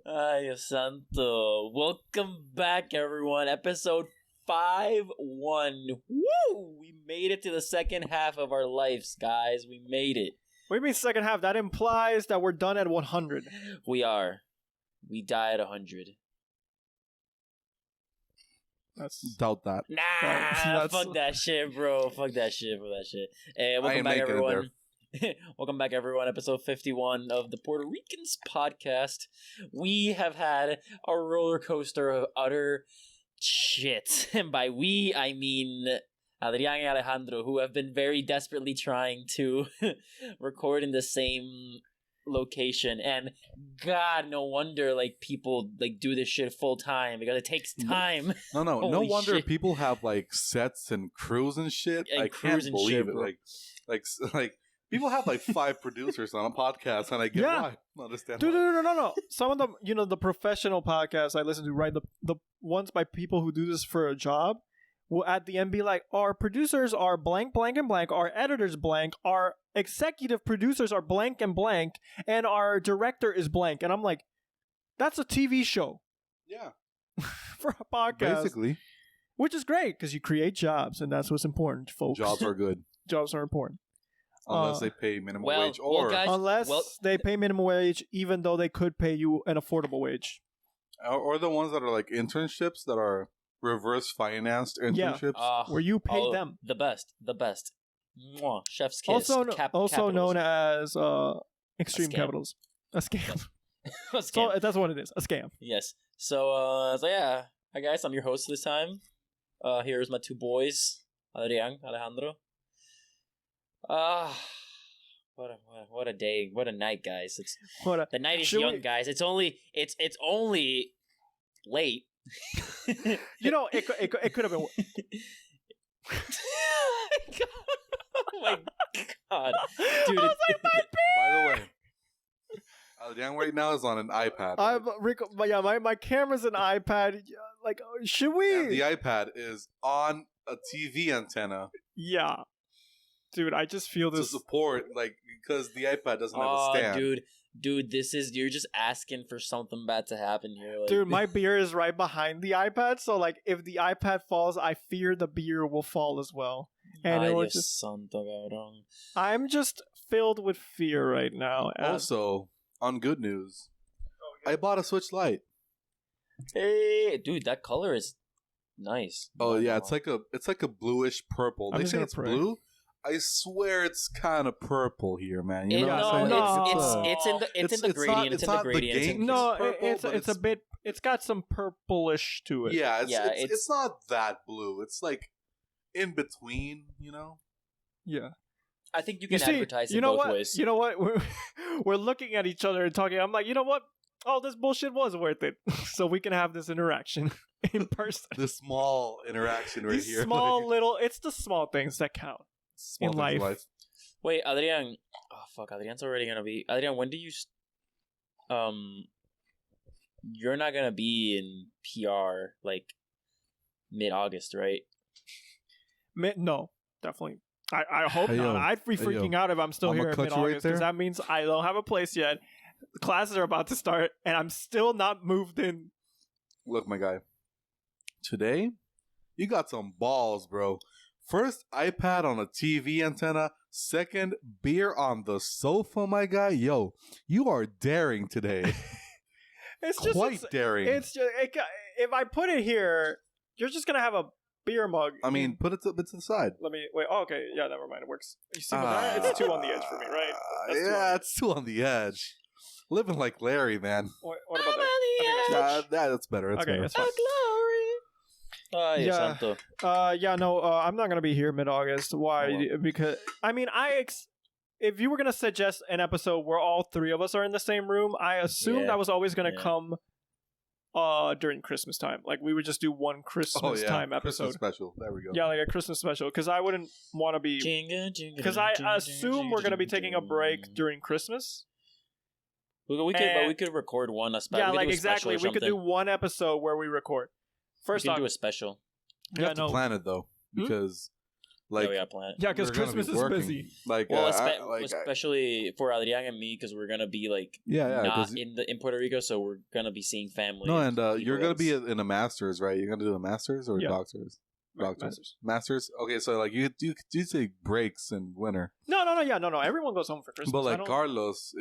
Ay, Dios santo. Welcome back, everyone. Episode 5-1. Woo! We made it to the second half of our lives, guys. We made it. What do you mean second half? That implies that we're done at 100. We are. We die at 100. Doubt that. Nah, fuck that shit, bro. Fuck that shit. Hey, welcome back, everyone. Welcome back, everyone. Episode 51 of the Puerto Ricans podcast. We have had a roller coaster of utter shit. And by we, I mean Adrian and Alejandro, who have been very desperately trying to record in the same location. And God, no wonder like people like do this shit full time because it takes time. No Holy wonder shit. people have like sets and crews and shit. And I crews can't and believe shit, it. bro. Like people have like 5 producers on a podcast, and I get Yeah. why. I don't understand. Dude, why. no. Some of them, the professional podcasts I listen to, right? The ones by people who do this for a job will at the end be like, our producers are blank, blank, and blank. Our editors blank. Our executive producers are blank and blank. And our director is blank. And I'm like, that's a TV show Yeah, for a podcast. basically, Which is great because you create jobs. And that's what's important, folks. jobs are good Jobs are important. unless they pay minimum well, wage or guys, Unless they pay minimum wage, even though they could pay you an affordable wage. or the ones that are like internships that are reverse financed internships. Where you pay them. The best. Mwah. Chef's kiss. Also Capitalism. known as extreme scam. capitals. A scam. A So scam. that's what it is. A scam. Yes. So yeah. Hi guys, I'm your host this time. Here's my two boys, Adrian, Alejandro. What a day, what a night, guys. The night is young, guys. It's only late. It could have been. Oh my god, dude! I was like, By the way, Adrian right now is on an iPad. my camera's an iPad. Like, should we? And the iPad is on a TV antenna Yeah, dude. I just feel to this. support, like, because the iPad doesn't have a stand. Dude, you're just asking for something bad to happen here. Like, Dude, my beer is right behind the iPad, so like, if the iPad falls, I fear the beer will fall as well. And Ay, it will Dios just. santo, cabrón. I'm just filled with fear right now. Also, on good news, I bought a Switch Lite. Hey, dude, that color is nice. Oh yeah, it's like a bluish purple. I'm They just say gonna it's pray. blue. I swear it's kind of purple here, man. You know Yeah, what I'm saying? no, it's in the gradient. It's in the not the gradient. game. No, purple, it's but a bit. It's got some purplish to it. Yeah, it's- it's not that blue. It's like in between, you know. Yeah. I think you can see, advertise it you know both what? ways. You know what? We're looking at each other and talking. I'm like, you know what? Oh, this bullshit was worth it. So we can have this interaction in person. The small interaction right These here. small like, little. It's the small things that count. small in things life. Wait, Adrian. Oh fuck, Adrian's already gonna be. Adrian, when do you? You're not gonna be in PR like mid-August, right? No, definitely. I hope Hey, not. yo. I'd be Hey, freaking yo. out if I'm still I'ma here in cut you right mid-August because there. that means I don't have a place yet. The classes are about to start, and I'm still not moved in. Look, my guy. Today, you got some balls, bro. First, iPad on a TV antenna. Second, beer on the sofa, my guy. Yo, you are daring today. It's just Quite daring. It's just if I put it here, you're just gonna have a beer mug. I mean, put it to the side. Let me wait. Oh, okay, yeah, never mind. It works. You see, that? It's 2 on the edge for me, right? That's 2 on the Yeah, edge. it's 2 on the edge. Living like Larry, man. What about that? I think That's better. That's okay, better. that's fine. Ay, Dios Yeah. santo. No, I'm not gonna be here mid-August. Why? Oh, well. Because I mean, if you were gonna suggest an episode where all 3 of us are in the same room, I assumed Yeah. I was always gonna Yeah. come during Christmas time. Like we would just do one Christmas time episode. Christmas special. There we go. Yeah, like a Christmas special. Because I wouldn't want to be. Because I assume we're gonna be taking a break during Christmas. We could record one. Yeah, like exactly. We could do one episode where we record. First we off, could do a special. You have to plan it though, because Like, we got planned. Yeah, because we're gonna Christmas be is working. busy. Like, Well, especially for Adrian and me, because we're gonna be like not in Puerto Rico, so we're gonna be seeing family. No, and you're gonna be in a master's, right? You're gonna do a master's or doctors? Right, Masters. Okay, so like you take breaks in winter. No. Everyone goes home for Christmas. But like Carlos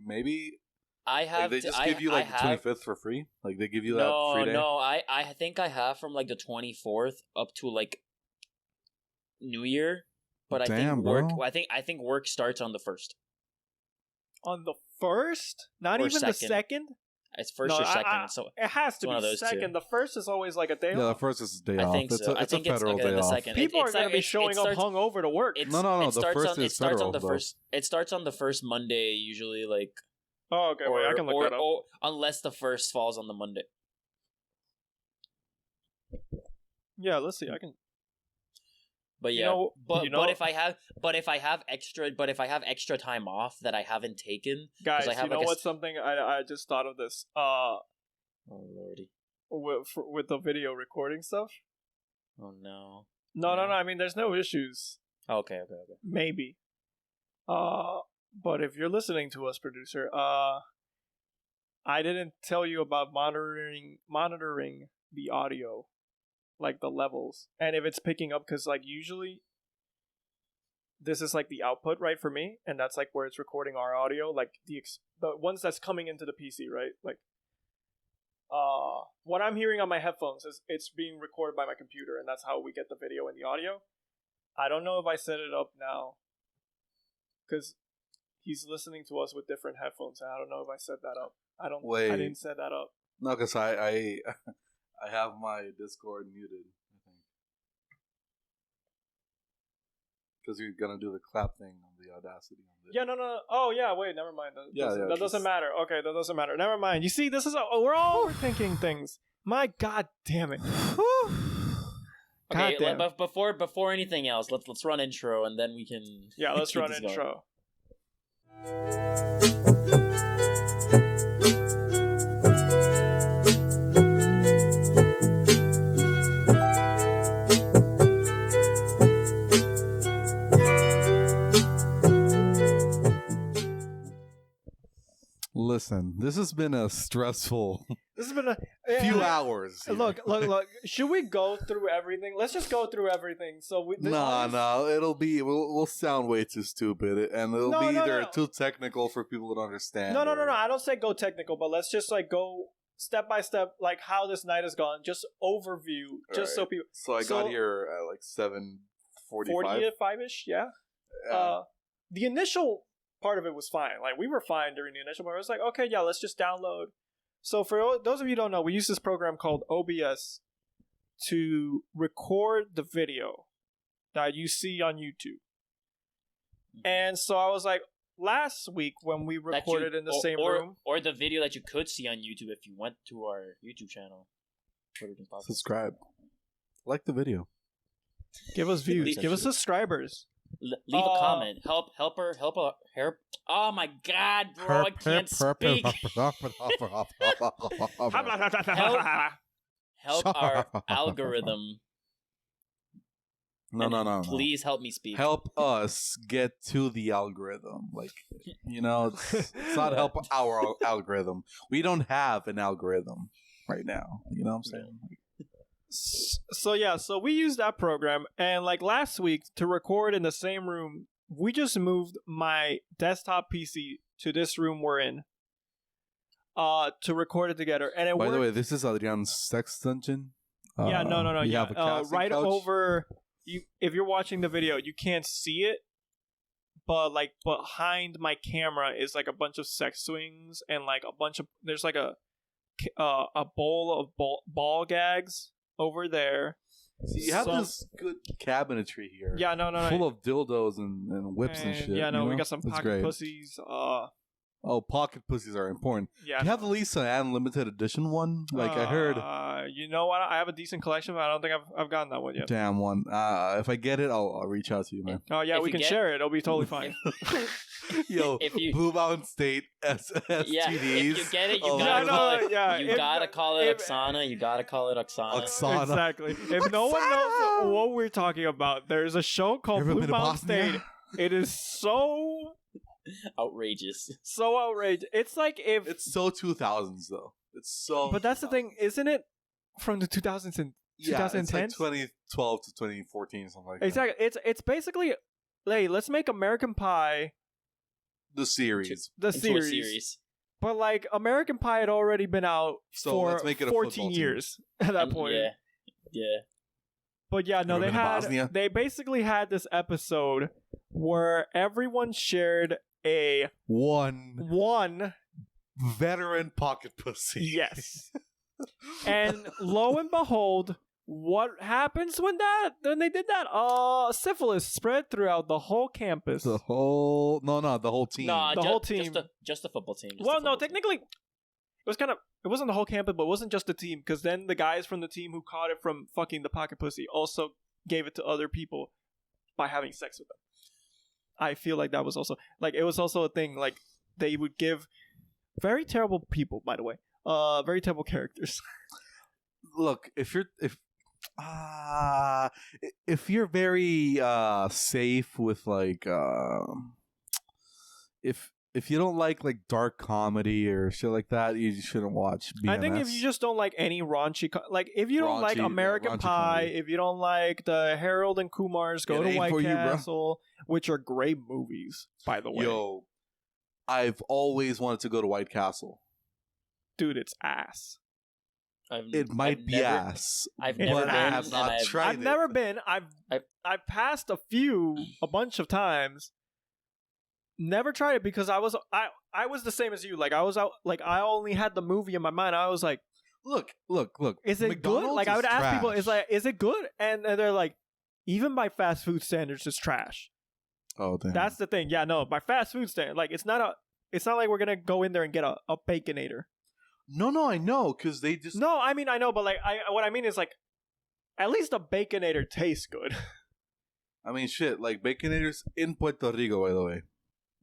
maybe. I have. Like, they just give you like the 25th for free. Like they give you that free day. No, I think I have from like the 24th up to like New Year. But I think work. Bro. I think work starts on the 1st. On the 1st? Not even the 2nd? It's first or second, so it has to be second. The 1st is always like a day off. Yeah, the 1st is a day off. I think so. It's a federal day off. People are going to be showing up hungover to work. No. The 1st is federal. It starts on the first Monday usually, like. Oh, okay. Wait, I can look that up. Or unless the 1st falls on the Monday. Yeah, let's see. I can. But yeah, but if I have extra time off that I haven't taken, guys, what's something I just thought of this. Oh lordy, with the video recording stuff. Oh no. No. I mean, there's no issues. Okay. Maybe. But if you're listening to us, producer, I didn't tell you about monitoring the audio. Like the levels, and if it's picking up, because like usually this is like the output, right, for me, and that's like where it's recording our audio, like the ones that's coming into the PC, right? Like what I'm hearing on my headphones is it's being recorded by my computer, and that's how we get the video and the audio. I don't know if I set it up now because he's listening to us with different headphones, and I don't know if I set that up. I didn't set that up. No, because I have my Discord muted, I think. Because you're going to do the clap thing on the Audacity. Yeah, no. Oh, yeah, wait, never mind. That doesn't matter. Okay, that doesn't matter. Never mind. You see, we're all overthinking things. My God damn it. Okay, but before anything else, let's run intro, and then we can... Yeah, let's run intro. Listen, this has been a stressful few hours. Here. Look. Should we go through everything? Let's just go through everything. So we'll sound way too stupid, and it'll be either too technical for people to understand. No. I don't say go technical, but let's just like go step by step, like how this night has gone. Just overview, just so people. So I got here at like 7:45. 45-ish, yeah. The initial part of it was fine. Like, we were fine during the initial part. I was like, okay, yeah, let's just download. So for those of you who don't know, we use this program called OBS to record the video that you see on YouTube. And so I was like, last week when we recorded in the same room. Or the video that you could see on YouTube if you went to our YouTube channel. Subscribe. Like the video. Give us views. Give us subscribers. Leave a comment. Help her. Oh my God, bro! I can't speak. Help our algorithm. No. Please help me speak. Help us get to the algorithm. Like, it's not help our algorithm. We don't have an algorithm right now. You know what I'm saying? So we used that program, and like last week to record in the same room, we just moved my desktop PC to this room we're in to record it together. And it By the way, this is Adrian's sex dungeon. Yeah, no. You have a right couch? over you. If you're watching the video, you can't see it, but like behind my camera is like a bunch of sex swings and like a bunch of there's like a bowl of ball gags over there. See, you have this good cabinetry here. Yeah, no. Full of dildos and whips and shit. Yeah, no, we got some pocket pussies. Oh, pocket pussies are important. Yeah. Do you have at least an unlimited edition one? Like I heard. You know what? I have a decent collection, but I don't think I've gotten that one yet. Damn one. If I get it, I'll reach out to you, man. Oh yeah, we can share it. It'll be totally fine. Yo, Blue Mountain State STDs. Yeah, if you get it, you gotta call it Oksana. You gotta call it Oksana. Exactly. If no one knows what we're talking about, there's a show called Blue Mountain State. It is so outrageous. So outrageous. It's like if it's so 2000s though. It's so. But that's the thing, isn't it? From the 2000s and 2010s, it's like 2012 to 2014, something like that. Exactly. It's basically, hey, let's make American Pie the series. The series. But like American Pie had already been out for let's make it 14 years at that point. Yeah. But yeah, no, they basically had this episode where everyone shared a one veteran pocket pussy. Yes. And lo and behold, what happens when they did that? Syphilis spread throughout the whole campus. The whole team. No, the whole team. Just the football team. Technically, it wasn't the whole campus, but it wasn't just the team, because then the guys from the team who caught it from fucking the pocket pussy also gave it to other people by having sex with them. I feel like that was also it was also a thing. Like they would give very terrible people, by the way. Very terrible characters. Look, if you're very safe with if you don't like dark comedy or shit like that, you shouldn't watch BMS. I think if you just don't like any raunchy, if you don't like American Pie, comedy. If you don't like the Harold and Kumar's, go to White Castle, which are great movies, by the way. Yo, I've always wanted to go to White Castle. Dude, it's ass. It might be ass. I've never been. I have not tried it. I've never been. I've passed a bunch of times. Never tried it because I was the same as you. I was out. I only had the movie in my mind. I was like, look. Is it McDonald's good? I would ask trash. people, is it good? And they're like, even by fast food standards, it's trash. Oh, damn. That's the thing. Yeah, no, by fast food standards, it's not like we're gonna go in there and get a Baconator. No, I know, because they just... No, I mean, I know, but what I mean is at least a Baconator tastes good. I mean, shit, Baconators in Puerto Rico, by the way.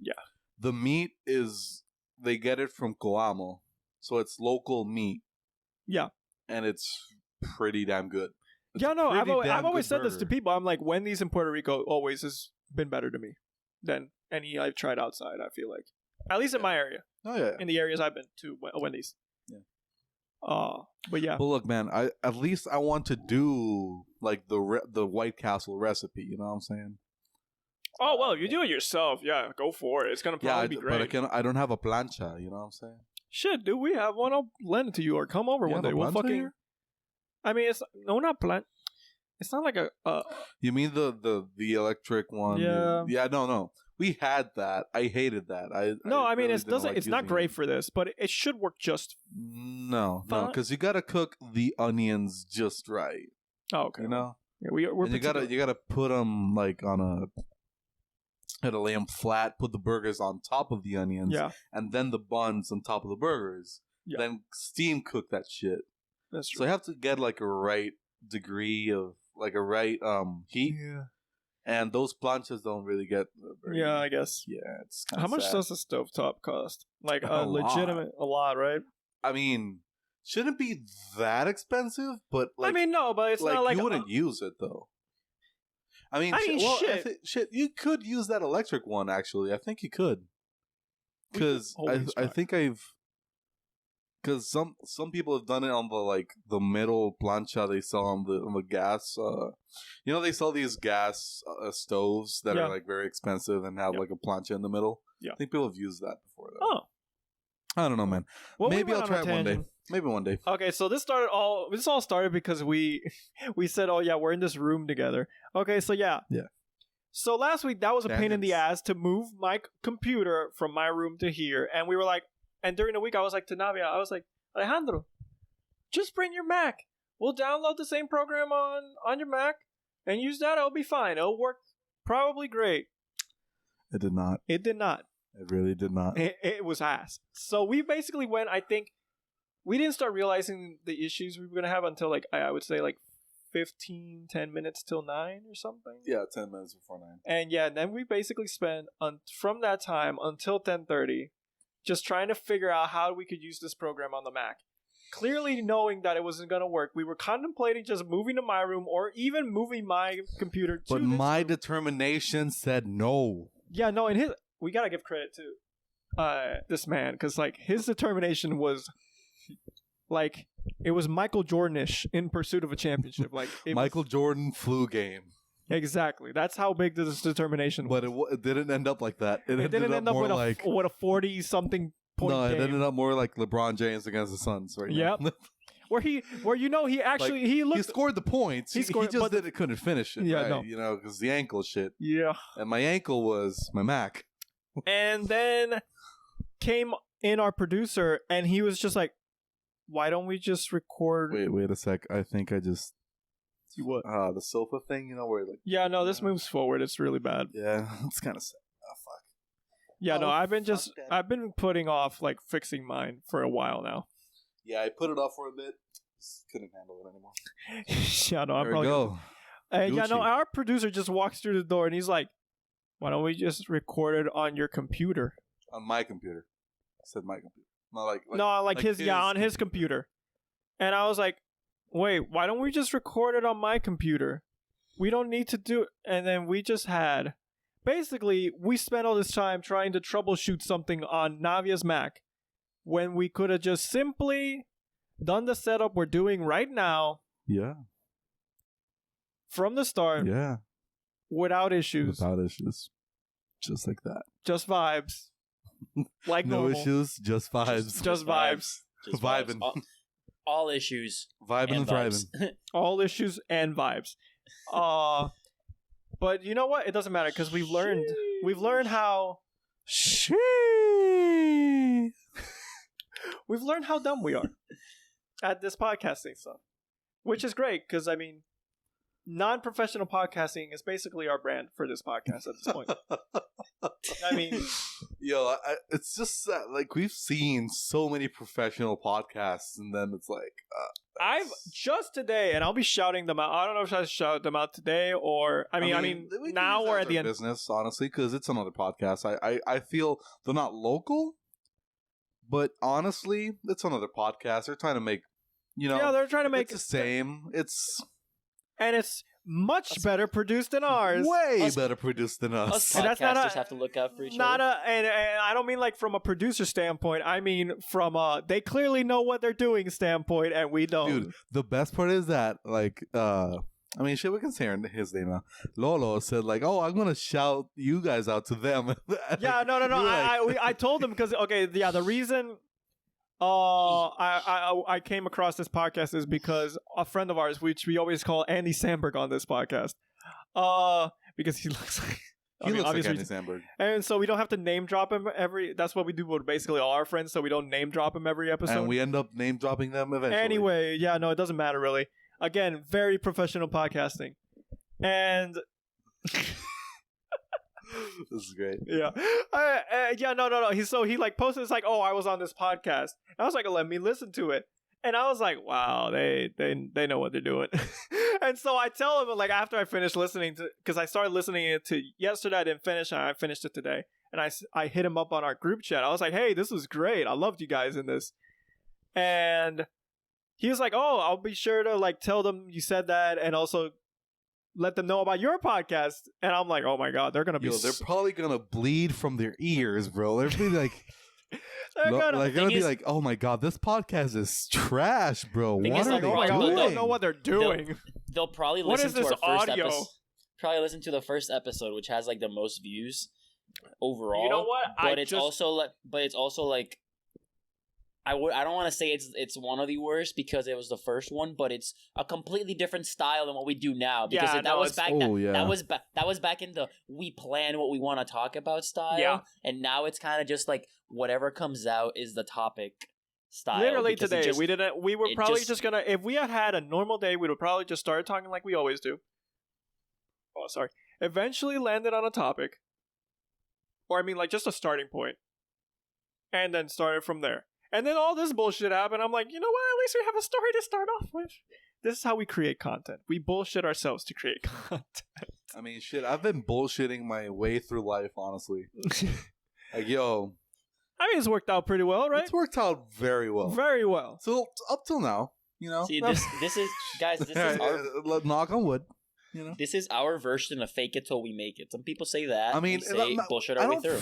Yeah. The meat they get it from Coamo, so it's local meat. Yeah. And it's pretty damn good. I've always said this to people. I'm like, Wendy's in Puerto Rico always has been better to me than any I've tried outside, I feel like. At least in my area. Oh, yeah. In the areas I've been to, Wendy's. Yeah. But yeah. But look, man, I want to do the White Castle recipe. You know what I'm saying? Oh well, you do it yourself. Yeah, go for it. It's gonna probably be great. But I don't have a plancha. You know what I'm saying? Shit, dude, we have one. I'll lend it to you, or come over one day. We'll fucking. Here? I mean, not plant. It's not like a. You mean the electric one? Yeah. Yeah. No. We had that. I hated that. It's not great for this, but it should work just. No, because you gotta cook the onions just right. Oh, okay. You know. Yeah, we're. You gotta put them gotta lay them flat. Put the burgers on top of the onions. Yeah. And then the buns on top of the burgers. Yeah. Then steam cook that shit. That's true. So you have to get a right degree of a right heat. Yeah. And those planchas don't really get yeah, I guess. Yeah, it's how much does a stovetop cost? A lot, right? I mean, shouldn't be that expensive, but no, but it's not you wouldn't use it though. I mean, shit, you could use that electric one actually. I think you could. Because I think because some people have done it on the middle plancha they sell on the gas. They sell these gas stoves that are very expensive and have a plancha in the middle. Yeah, I think people have used that before. Though. Oh, I don't know, man. Well, maybe I'll try it one day. Maybe one day. Okay, so this all started because we said, oh yeah, we're in this room together. Okay, so yeah. So last week that was a pain in the ass to move my computer from my room to here, and we were like. And during the week, I was like to Navia, I was like, Alejandro, just bring your Mac. We'll download the same program on your Mac and use that. It'll be fine. It'll work probably great. It did not. It did not. It really did not. It was ass. So we basically went, I think, we didn't start realizing the issues we were going to have until, like, I would say, like, 10 minutes till 9 or something. Yeah, 10 minutes before 9. And yeah, then we basically spent, from that time until 10:30, just trying to figure out how we could use this program on the Mac. Clearly knowing that it wasn't going to work, we were contemplating just moving to my room or even moving my computer to But my room. determination said no. Yeah, no, and we gotta give credit to this man, because like his determination was like it was Michael Jordan-ish in pursuit of a championship. Like Michael Jordan flu game. Exactly. That's how big this determination was. But it didn't end up like that. It didn't end up with a 40-something point No, game. it ended up more like LeBron James against the Suns right now. Yep. where he actually Like, he looked. he scored the points. He scored, just but couldn't finish it. Yeah, right? no. You know, because the ankle shit. Yeah. And my ankle was my Mac. And then came in our producer, and he was just like, "Why don't we just record?" Wait a sec. I think I just See what? the sofa thing. You know where like. Yeah, no, this moves forward. It's really bad. Yeah, it's kind of sad. Oh fuck. Yeah, no, Oh, I've been fuck that. I've been putting off like fixing mine for a while now. Yeah, I put it off for a bit. Just couldn't handle it anymore. Yeah, no, I'm There we probably. go. Yeah, no, Gucci. our producer just walks through the door and he's like, "Why don't we just record it on your computer?" On my computer. I said my computer. Not like No, like his, his yeah, on his computer. And I was like, "Wait, why don't we just record it on my computer? We don't need to do." And then we just had, basically, we spent all this time trying to troubleshoot something on Navia's Mac, when we could have just simply done the setup we're doing right now Yeah. from the start Yeah. without issues, Without issues. Just like that. just vibes, like No normal. issues, just vibes. Just vibes. Just Vibing. All issues. Vibing and thriving. vibes. All issues and vibes. But you know what? It doesn't matter because we've learned how we've learned how dumb we are at this podcasting stuff, which is great because I mean, non-professional podcasting is basically our brand for this podcast at this point. I mean, Yo, it's just that, like, we've seen so many professional podcasts, and then it's like, I've just today, and I'll be shouting them out. I don't know if I should shout them out today or I mean, we can now use we're that at the for end. business, honestly, because it's another podcast. I feel they're not local, but honestly, it's another podcast. They're trying to make, you know, Yeah, they're trying to make it's the same. It's and it's much better produced than ours. way Us- better produced than Us us. And that's not podcasters a- have to look out for each Not other. and I don't mean like from a producer standpoint. I mean from they clearly know what they're doing standpoint, and we don't. Dude, the best part is that, like, I mean, shit, we can say his name now. Lolo said, like, "Oh, I'm gonna shout you guys out to them." Yeah, no. you were like- I told him because okay, yeah, the reason I came across this podcast is because a friend of ours, which we always call Andy Samberg on this podcast, because he looks like He looks like obviously- Andy Samberg. and so we don't have to name drop him every. That's what we do with basically all our friends, so we don't name drop him every episode. And we end up name dropping them eventually. Anyway, yeah, no, it doesn't matter really. Again, very professional podcasting, and This is great. yeah, no. He like posted, it's like, "Oh, I was on this podcast." And I was like, "Let me listen to it." And I was like, "Wow, they know what they're doing." And so I tell him like after I finished listening to, because I started listening it to yesterday, I didn't finish, and I finished it today. And I hit him up on our group chat. I was like, "Hey, this was great. I loved you guys in this." And he was like, "Oh, I'll be sure to like tell them you said that, and also let them know about your podcast." And I'm like, "Oh my god, they're gonna be Yo, they're probably gonna bleed from their ears, bro. They're gonna be like, they're gonna like, gonna Thing be is- like, oh my god, this podcast is trash, bro. Thing What is, are like, they oh my god, doing? they don't know what they're doing." They'll probably What listen is to this our first audio? episode. Probably listen to the first episode, which has like the most views overall. You know what? But it's also like I don't want to say it's one of the worst because it was the first one, but it's a completely different style than what we do now. Because Yeah, that no, was it's- back Oh, yeah. that was back in the we plan what we want to talk about style. Yeah. And now it's kind of just like whatever comes out is the topic style. Literally because it today, just- we were it probably just- just gonna, if we had had a normal day, we would have probably just started talking like we always do. Oh, sorry. Eventually landed on a topic. Or I mean, like, just a starting point. And then started from there. And then all this bullshit happened. I'm like, you know what? At least we have a story to start off with. This is how we create content. We bullshit ourselves to create content. I mean, shit, I've been bullshitting my way through life, honestly. Like, yo. I mean, it's worked out pretty well, right? It's worked out very well. Very well. So, up till now, you know. See, this is, guys, this is our... Knock on wood. You know? This is our version of fake it till we make it. Some people say that. I mean, bullshit our way through.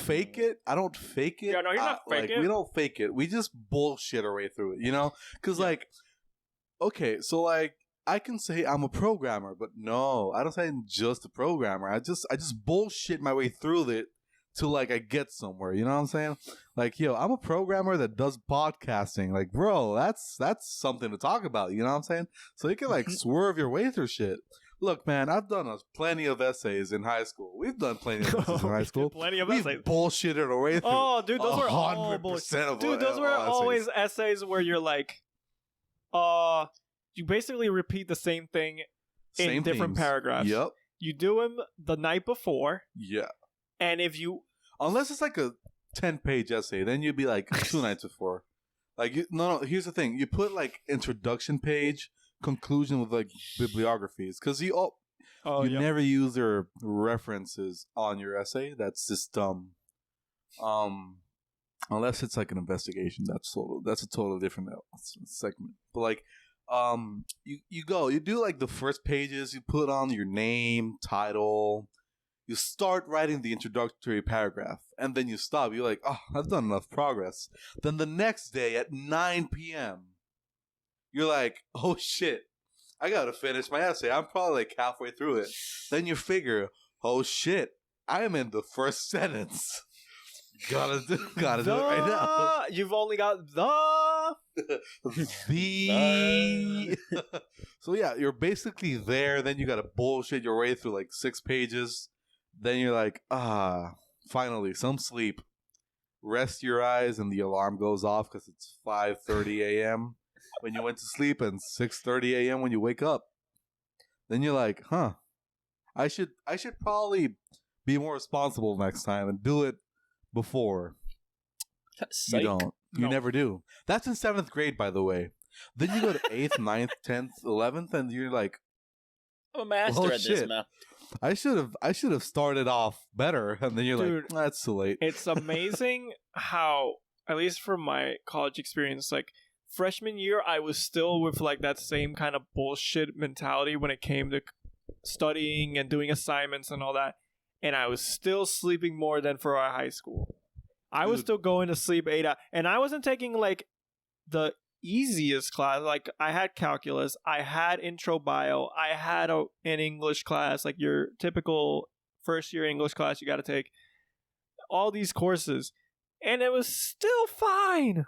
I don't fake it. Yeah, no, you're not faking it. We don't fake it. We just bullshit our way through it, you know? Because, like, okay, so, like, I can say I'm a programmer, but no, I don't say I'm just a programmer. I just bullshit my way through it till, like, I get somewhere. You know what I'm saying? Like, yo, I'm a programmer that does podcasting. Like, bro, that's something to talk about. You know what I'm saying? So you can, like, swerve your way through shit. Look, man, I've done plenty of essays in high school. We've done plenty of essays in high school. Plenty of essays. We've bullshitted our way through. Oh, dude, those were all bullshit. Dude, those were always essays where you're like, you basically repeat the same thing in different paragraphs. Yep. You do them the night before. Yeah. And if you... Unless it's like a 10-page essay, then you'd be like 2 nights before. Like, no, here's the thing. You put, like, introduction page... conclusion with like bibliographies because you never use their references on your essay. That's just dumb. Unless it's like an investigation, that's a totally different segment. But like, you do like the first pages. You put on your name, title. You start writing the introductory paragraph, and then you stop. You're like, oh, I've done enough progress. Then the next day at 9 p.m. You're like, oh shit, I gotta finish my essay. I'm probably like halfway through it. Then you figure, oh shit, I am in the first sentence. Gotta do it right now. You've only got the. So yeah, you're basically there. Then you gotta bullshit your way through like 6 pages. Then you're like, finally, some sleep. Rest your eyes, and the alarm goes off because it's 5:30 a.m. when you went to sleep and 6:30 a.m. when you wake up. Then you're like, I should probably be more responsible next time and do it before. Psych. You don't. You never do. That's in 7th grade, by the way. Then you go to 8th, 9th, 10th, 11th, and you're like, I'm a master at this now. I should have started off better, and then you're like, that's too late. It's amazing how, at least from my college experience, like freshman year, I was still with like that same kind of bullshit mentality when it came to studying and doing assignments and all that, and I was still sleeping more than for our high school. I was still going to sleep 8 hours, and I wasn't taking like the easiest class. Like I had calculus, I had intro bio, I had an English class, like your typical first year English class you got to take. All these courses, and it was still fine.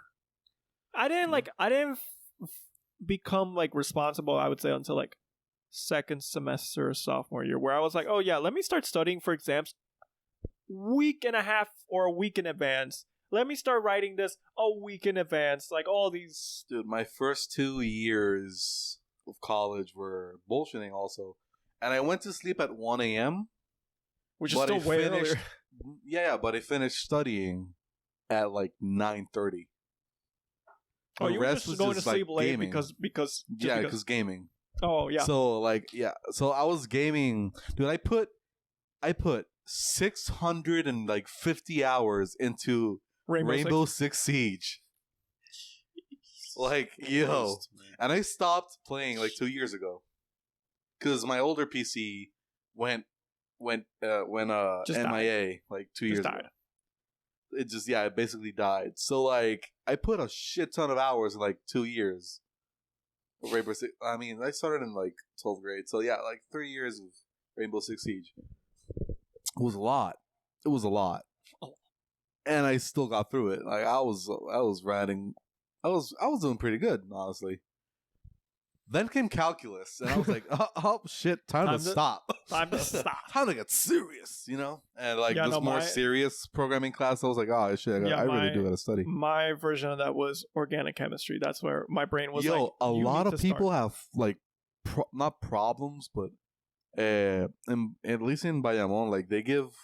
I didn't become like responsible, I would say, until like second semester of sophomore year, where I was like, oh yeah, let me start studying for exams week and a half or a week in advance. Let me start writing this a week in advance. Like all these... Dude, my first 2 years of college were bullshitting also. And I went to sleep at 1 a.m. Which is still way earlier. Yeah, but I finished studying at like 9:30. Oh, you were just going to sleep late gaming. because gaming. Oh, yeah. So, like, yeah. So I was gaming. Dude, I put 650 hours into Rainbow Six Siege. Like, yo. And I stopped playing like 2 years ago. Because my older PC went MIA like 2 years ago. It basically died. So like I put a shit ton of hours in like 2 years. Rainbow Six. I mean, I started in like 12th grade. So yeah, like 3 years of Rainbow Six Siege. It was a lot. And I still got through it. Like I was writing. I was doing pretty good, honestly. Then came calculus, and I was like, "Oh shit! Time to stop. Time to stop. Time to get serious." You know, and like more serious programming class, I was like, "Oh shit! I really do gotta study." My version of that was organic chemistry. That's where my brain was. Like, a lot of people have like not problems, but at least in Bayamon, like they give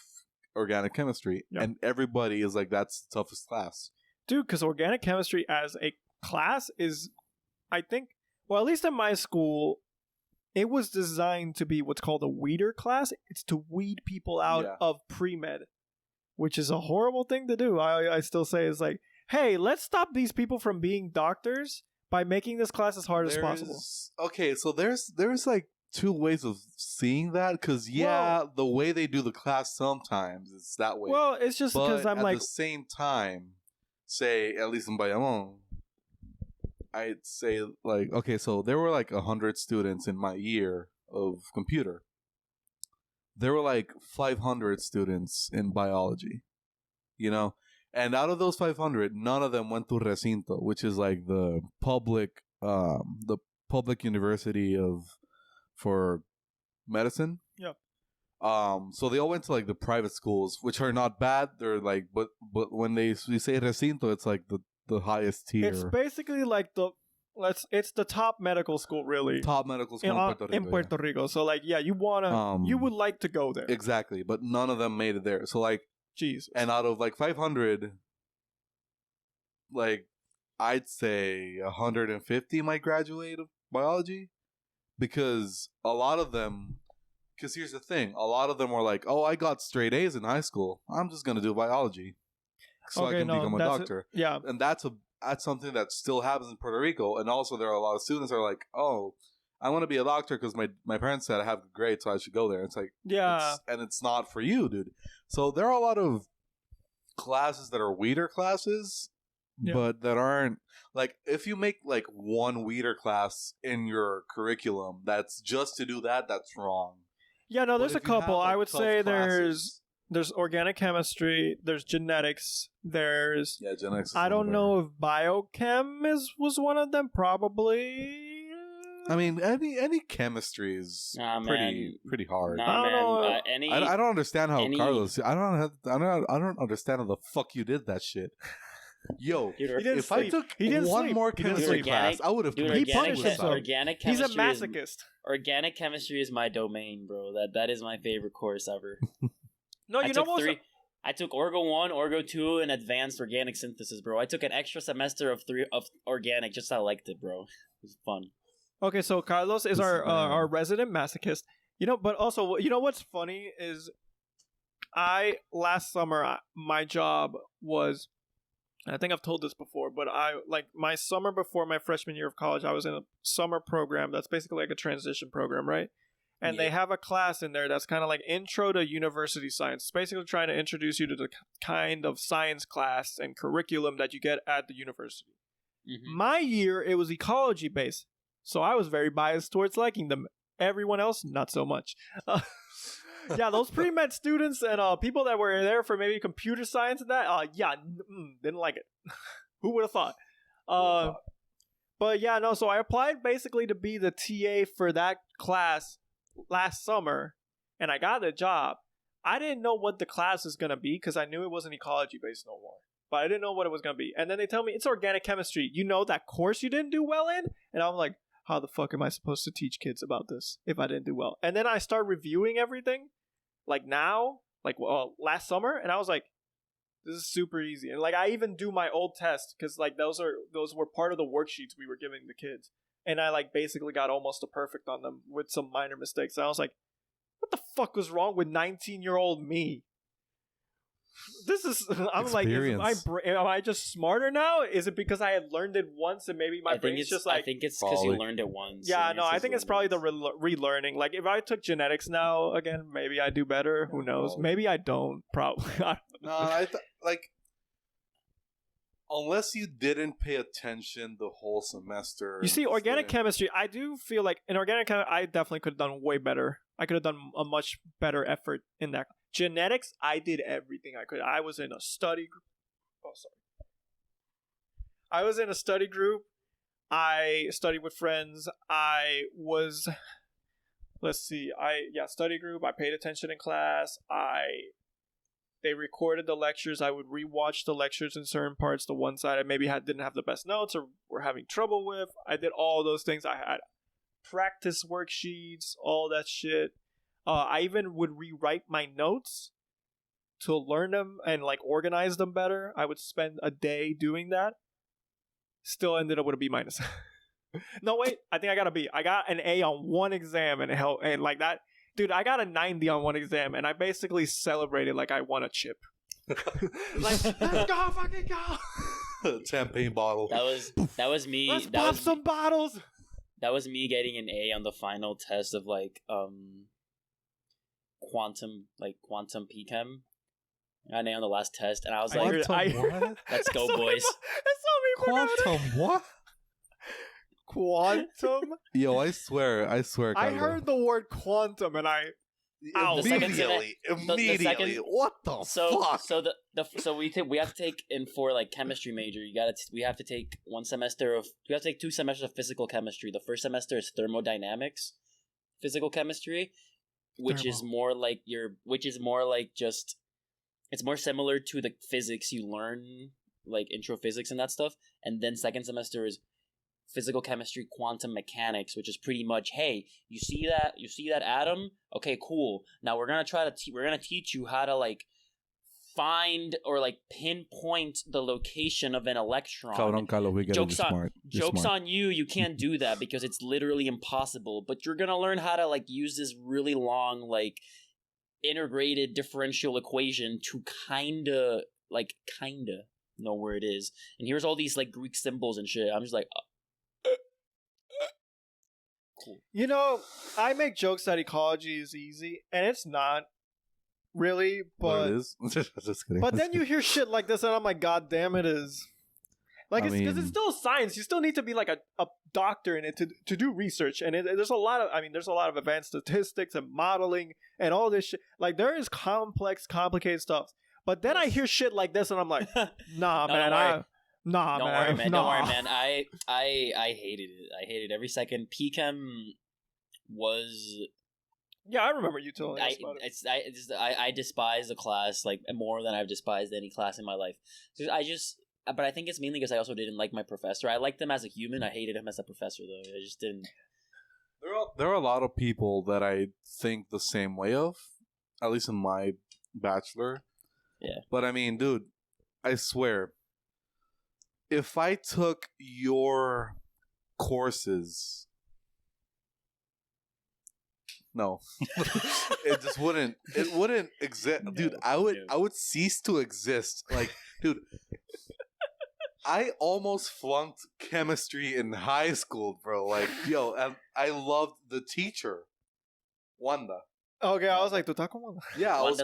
organic chemistry, and everybody is like, that's the toughest class. Dude, because organic chemistry as a class is, I think, well, at least in my school, it was designed to be what's called a weeder class. It's to weed people out of pre-med, which is a horrible thing to do. I still say it's like, hey, let's stop these people from being doctors by making this class as hard as possible. Okay, so there's like two ways of seeing that, because the way they do the class sometimes is that way. Well, it's just because I'm like, at the same time, say, at least in Bayamon, I'd say, like, okay, so there were like 100 students in my year of computer. There were like 500 students in biology, you know? And out of those 500, none of them went to Recinto, which is like the public university for medicine. Yeah. So they all went to like the private schools, which are not bad. They're like, but when we say Recinto, it's like the highest tier. It's basically like it's the top medical school, really. Top medical school in Puerto Rico. So like, you would like to go there. Exactly, but none of them made it there. So like, Jesus. And out of like 500, like, I'd say 150 might graduate of biology, because a lot of them. Because here's the thing, a lot of them were like, "Oh, I got straight A's in high school. I'm just gonna do biology, so I can become a doctor." And that's something that still happens in Puerto Rico. And also, there are a lot of students that are like, "Oh, I want to be a doctor because my parents said I have good grades, so I should go there." It's like, it's not for you, dude. So there are a lot of classes that are weeder classes, but that aren't like, if you make like one weeder class in your curriculum that's just to do that, that's wrong. Yeah, no, there's a couple. Like, I would say there's organic chemistry, there's genetics, there's genetics. I don't know if biochem was one of them. Probably. I mean, any chemistry is pretty hard. I don't know. I don't understand how Carlos. I don't understand how the fuck you did that shit. Yo, if I took one more chemistry class, I would have. He punished himself. Organic chemistry. He's a masochist. Organic chemistry is my domain, bro. That is my favorite course ever. No, you know what? I took Orgo 1, Orgo 2, and Advanced Organic Synthesis, bro. I took an extra semester of organic just 'cause I liked it, bro. It was fun. Okay, so Carlos is our resident masochist. You know, but also, you know what's funny is, last summer my job was, I think I've told this before, but my summer before my freshman year of college, I was in a summer program that's basically like a transition program, right? And they have a class in there that's kind of like Intro to University Science. It's basically trying to introduce you to the kind of science class and curriculum that you get at the university. Mm-hmm. My year, it was ecology based. So I was very biased towards liking them. Everyone else, not so much. Those pre-med students and people that were there for maybe computer science and that, didn't like it. Who would have thought? But so I applied basically to be the TA for that class last summer, and I got the job. I didn't know what the class was going to be because I knew it wasn't ecology based no more. But I didn't know what it was going to be. And then they tell me it's organic chemistry. You know that course you didn't do well in? And I'm like, how the fuck am I supposed to teach kids about this if I didn't do well? And then I start reviewing everything, last summer, and I was like, this is super easy. And like, I even do my old test because like those were part of the worksheets we were giving the kids, and I like basically got almost a perfect on them with some minor mistakes. And I was like, what the fuck was wrong with 19-year-old me? This is, I'm Experience. Like, am I just smarter now? Is it because I had learned it once and maybe my brain's just like... I think it's because you learned it once. Yeah, no, I think it's probably the relearning. Like, if I took genetics now, again, maybe I do better. Who knows? Maybe I don't. Probably. No, unless you didn't pay attention the whole semester. You see, organic chemistry, I do feel like in organic chemistry, I definitely could have done way better. I could have done a much better effort in that. Genetics, I did everything I could. I was in a study group. I was in a study group. I studied with friends. Study group. I paid attention in class. They recorded the lectures. I would rewatch the lectures in certain parts. The one side I maybe didn't have the best notes or were having trouble with. I did all those things. I had practice worksheets, all that shit. I even would rewrite my notes to learn them and like organize them better, I would spend a day doing that. Still ended up with a B minus. No, wait. I think I got a B. I got an A on one exam and like that. Dude, I got a 90 on one exam and I basically celebrated like I won a chip. Like, let's go, fucking go. Champagne bottle. That was me. Let's pop some bottles. That was me getting an A on the final test of like quantum PChem. I got an A on the last test, and I was like, what? "Let's go, boys!" Quantum what? Quantum? Yo, I swear. I heard the word quantum, and I immediately. What the fuck? So we have to take in for like chemistry major. We have to take 1 semester of. We have to take 2 semesters of physical chemistry. The first semester is thermodynamics, physical chemistry, which is more like just. It's more similar to the physics you learn, like intro physics and that stuff. And then second semester is physical chemistry, quantum mechanics, which is pretty much, hey, you see that atom? Okay, cool. Now we're gonna teach you how to like find or like pinpoint the location of an electron. Jokes on you. You can't do that because it's literally impossible. But you're gonna learn how to like use this really long like integrated differential equation to kinda know where it is. And here's all these like Greek symbols and shit. I'm just like cool. You know, I make jokes that ecology is easy, and it's not really, but it is. Just kidding. But then you hear shit like this, and I'm like, God damn, it is. Like, because it's still science. You still need to be like a doctor in it to do research, and there's a lot of advanced statistics and modeling and all this shit. Like, there is complicated stuff. But then I hear shit like this, and I'm like, nah, no, man, Don't worry, man. I hated it. I hated every second. PChem was. Yeah, I remember you telling us about it. I despise the class like more than I've despised any class in my life. But I think it's mainly because I also didn't like my professor. I liked him as a human. I hated him as a professor, though. I just didn't. There are a lot of people that I think the same way of, at least in my bachelor. Yeah. But I mean, dude, I swear, if I took your courses, no, it just wouldn't. It wouldn't exist, dude. I would cease to exist. Like, dude, I almost flunked chemistry in high school, bro. Like, yo, and I loved the teacher, Wanda. Okay, I was like, "Tu estás con Wanda?" Yeah, I was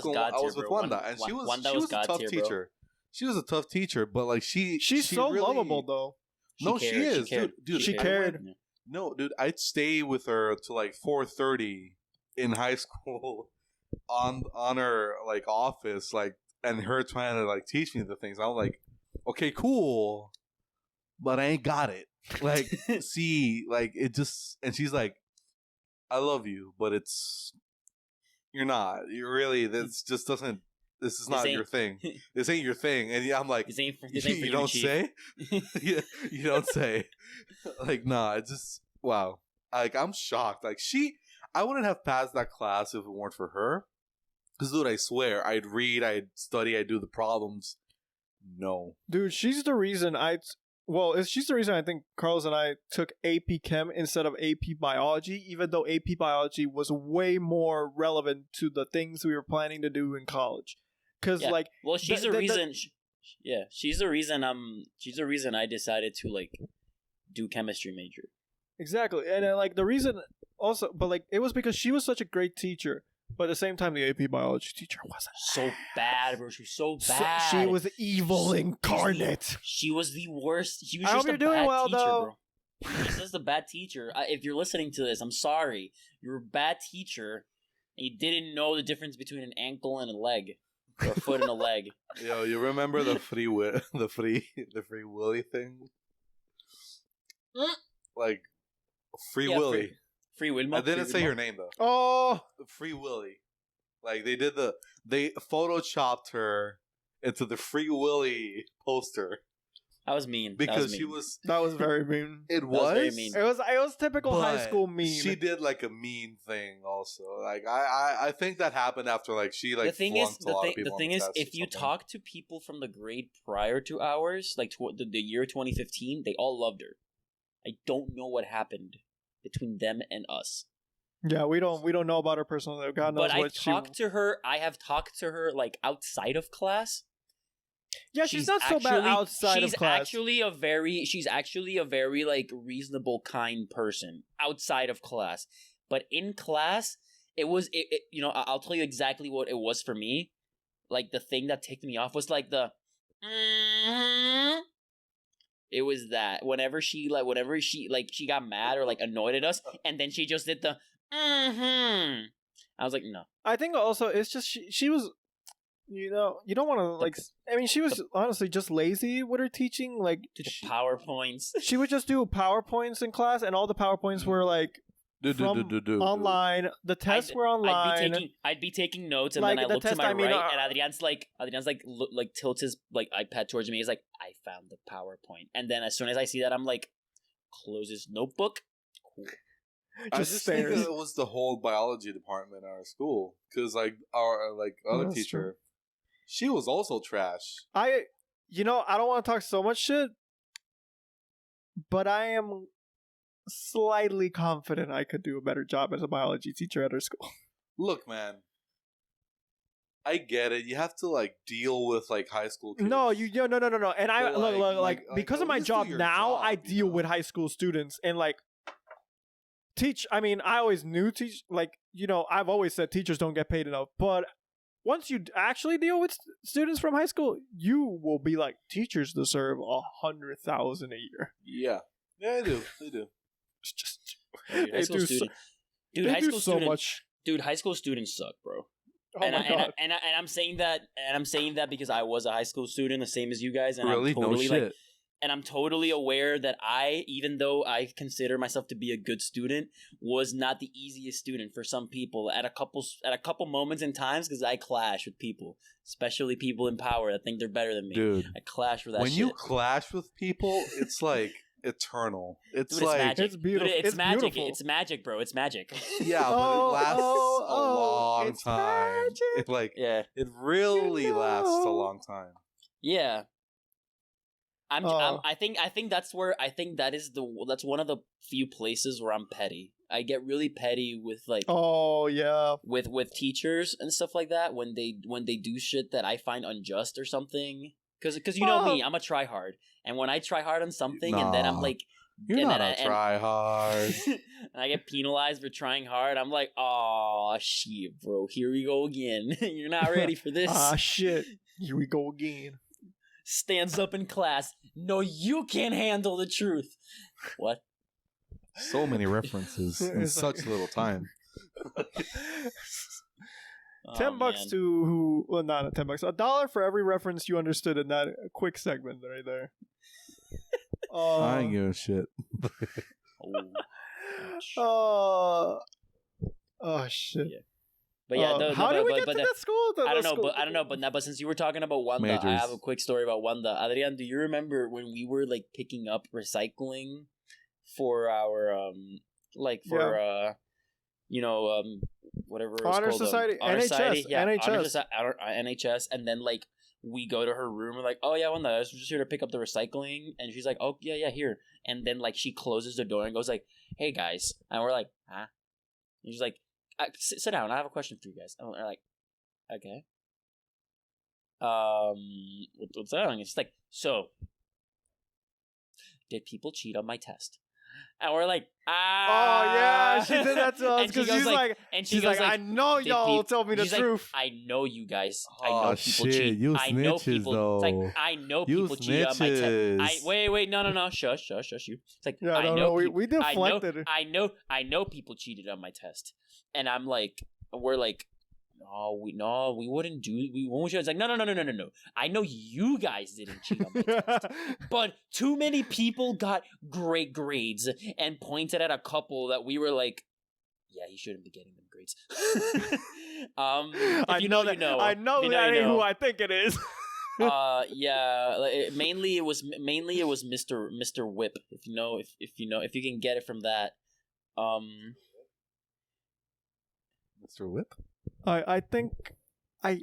with Wanda, and she was a tough teacher. Bro. She was a tough teacher, but like she's so really lovable though. She is, dude. She cared. No, dude, I'd stay with her to like 4:30 in high school on her like office, like, and her trying to like teach me the things. I'm like, okay, cool, but I ain't got it. Like, see, like it just, and she's like, I love you, but you're not. You're really. This just doesn't. This is not your thing. This ain't your thing. And I'm like, this ain't for you don't say. You don't say. Like, nah. It's just wow. Like, I'm shocked. Like, I wouldn't have passed that class if it weren't for her. Because, dude, I swear, I'd read, I'd study, I'd do the problems. No, dude, she's the reason she's the reason I think Carlos and I took AP Chem instead of AP Biology, even though AP Biology was way more relevant to the things we were planning to do in college. Because she's the reason. She's the reason I decided to like do chemistry major. Exactly, and like the reason also, but like it was because she was such a great teacher. But at the same time, the AP Biology teacher wasn't so bad, bro. She was so bad. She was evil incarnate. She was the worst. She was I just hope you're doing well, teacher, though. Bro. She was just a bad teacher. If you're listening to this, I'm sorry. You're a bad teacher, and you didn't know the difference between an ankle and a leg, or a foot and a leg. Yo, you remember the free willy thing? Like, Free Willy. Free Willy. I didn't say your name though. Oh, Free Willy. Like they photoshopped her into the Free Willy poster. That was mean. Because she was. That was very mean. It was very mean. It was typical high school mean. She did like a mean thing also. Like I think that happened after like she like flunked a lot of people. The thing is, if you talk to people from the grade prior to ours, like the year 2015, they all loved her. I don't know what happened between them and us. Yeah, we don't know about her personal life. God knows but what she... I have talked to her like outside of class. Yeah, she's not so bad outside of class. She's actually a very like reasonable, kind person outside of class. But in class, it was you know, I'll tell you exactly what it was for me. Like the thing that ticked me off was like the it was that whenever she got mad or like annoyed at us, and then she just did the I was like, no. I think also it's just she was, you know, you don't want to like. I mean, she was honestly just lazy with her teaching. Like PowerPoints. She would just do PowerPoints in class, and all the PowerPoints were like online. The tests were online. I'd be taking notes, and then I look to my right, and Adrian's tilts his like iPad towards me. He's like, I found the PowerPoint, and then as soon as I see that, I'm like, close his notebook. Cool. I just think it was the whole biology department at our school, because like our other teacher, true. She was also trash. I don't want to talk so much shit, but I am slightly confident I could do a better job as a biology teacher at our school. Look, man, I get it. You have to like deal with like high school kids. No. And I look because of my job now, I deal with high school students and like. I mean, I always knew I've always said teachers don't get paid enough. But once you actually deal with students from high school, you will be like, teachers deserve $100,000 a year. Yeah, they do. It's just high school students suck, bro. Oh my God. And I'm saying that because I was a high school student, the same as you guys, and really? I'm totally no shit. And I'm totally aware that even though I consider myself to be a good student, was not the easiest student for some people at a couple moments and times, because I clash with people, especially people in power that think they're better than me. Dude, I clash with that when shit. you clash with people, it's like eternal. It's like magic. It's beautiful. Dude, it's magic. Beautiful. It's magic, bro. It's magic. Yeah, but it lasts a long time. Magic. It really lasts a long time. Yeah. I think that's that's one of the few places where I'm petty. I get really petty with like with teachers and stuff like that when they do shit that I find unjust or something. Because you know me, I'm a try hard, and when I try hard on something and then I'm like, you're not a try hard, and I get penalized for trying hard, I'm like, oh shit, bro, here we go again. You're not ready for this. Shit, here we go again. Stands up in class. No, you can't handle the truth. What? So many references in such little time. $10 to who? Well, not $10. $1 for every reference you understood in that quick segment right there. I ain't giving a shit. Shit. Yeah. But yeah, how did we get to that school? I don't know. But since you were talking about Wanda, Majors. I have a quick story about Wanda. Adrian, do you remember when we were like picking up recycling for our whatever it's Honor called, Society, Honor NHS, Society, yeah, NHS. NHS, and then like we go to her room, we're like, oh yeah, Wanda, I was just here to pick up the recycling, and she's like, oh yeah, here, and then like she closes the door and goes like, hey guys, and we're like, huh? And she's like, sit down. I have a question for you guys. And we're like, okay. What's that? And it's like, so, did people cheat on my test? And we're like, oh yeah, she did that to us because she's like, I know y'all told me the truth. Like, I know you guys. I know people cheat. You I know snitches, people. though. It's like, I know people cheat on my test. Wait, no, shush, you. It's like, yeah, I know. We deflected. I know people cheated on my test, and I'm like, we're like, we wouldn't do. We won't. It's like, no. I know you guys didn't cheat on my test, but too many people got great grades and pointed at a couple that we were like, yeah, he shouldn't be getting them grades. I know that ain't who I think it is. Yeah. Mainly it was Mr. Whip. If you can get it from that. Mr. Whip. I think I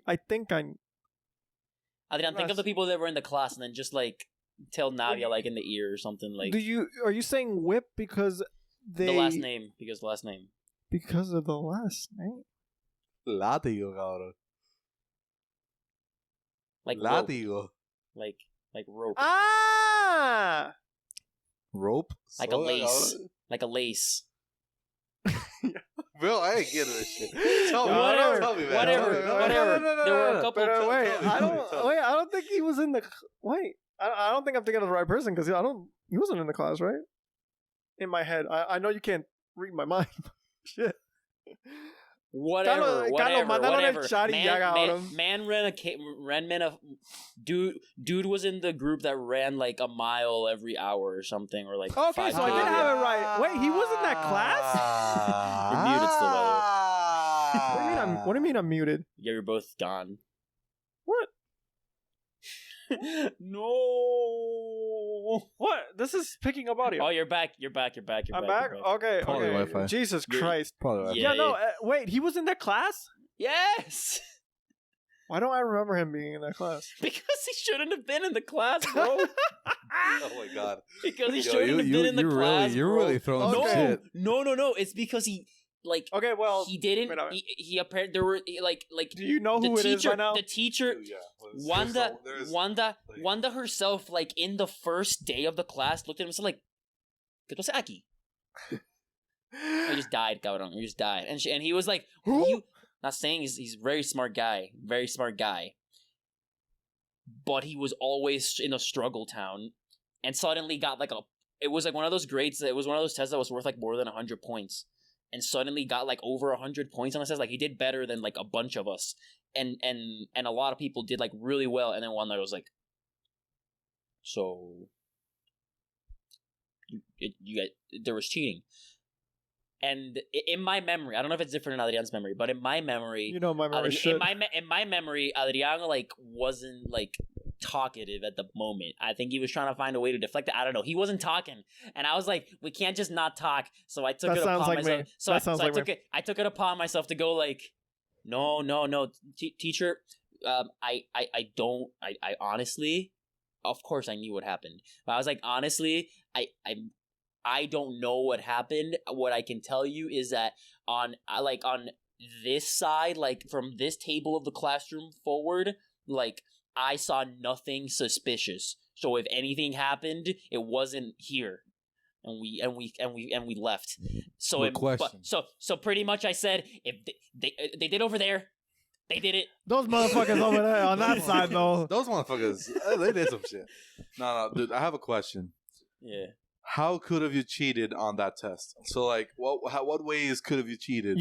Adrian, think of the people that were in the class, and then just like tell Navia like in the ear or something like. Are you saying whip because they the last name because the last name because of the last name? Látigo, cabrón. like Látigo. rope. like rope, Ah, Rope. like a lace, like a lace. Bro, I ain't getting this shit. Tell me, Whatever, tell me, man. whatever. Tell me. There were a couple. But wait, I tell me. don't think he was in the. Wait, I don't think I'm thinking of the right person because he wasn't in the class, right? In my head, I know you can't read my mind. Shit. Whatever. Dude was in the group that ran like a mile every hour or something, or like. Okay, so I did have it right. Wait, he was in that class? You're muted still, by the way. What do you mean I'm muted? Yeah, you're both gone. What? No. What? This is picking up audio. Oh, you're back. I'm back. Okay. Probably okay. Wi-Fi. Jesus You're- Christ. Probably. Yeah. No. Wait, he was in that class? Yes. Why don't I remember him being in that class? Because he shouldn't have been in the class, bro. Oh my god. Because he Yo, shouldn't have been in the class. You're bro. really throwing Okay. some shit. No. It's because he like Okay, well, he didn't. wait a minute. He apparently there were like do you know the who it is teacher. by now? The teacher. Yeah. Wanda herself, like in the first day of the class, looked at him and said, like, "¿Qué pasa aquí?" He just died, cabrón. He just died, and he was like, Who? You, not saying he's a very smart guy, but he was always in a struggle town, and suddenly got like it was like one of those grades. It was one of those tests that was worth like more than 100 points, and suddenly got like over 100 points on the test. Like he did better than like a bunch of us. And a lot of people did like really well, and then one night I was like, so you guys, there was cheating. And in my memory, I don't know if it's different in Adrian's memory, but in my memory, You know my memory shit. in my memory, Adrian like wasn't like talkative at the moment. I think he was trying to find a way to deflect it. I don't know. He wasn't talking, and I was like, we can't just not talk. So I took That it sounds upon like myself. me. So That sounds like me. I took it upon myself to go like, no, teacher. I honestly, of course, I knew what happened, but I was like, honestly, I don't know what happened. What I can tell you is that on this side, like from this table of the classroom forward, like I saw nothing suspicious. So if anything happened, it wasn't here. And we left. So Good question. So pretty much I said if they did over there, they did it. Those motherfuckers over there on that side, though. Those motherfuckers, they did some shit. No, dude, I have a question. Yeah. How could have you cheated on that test? So, like, what ways could have you cheated?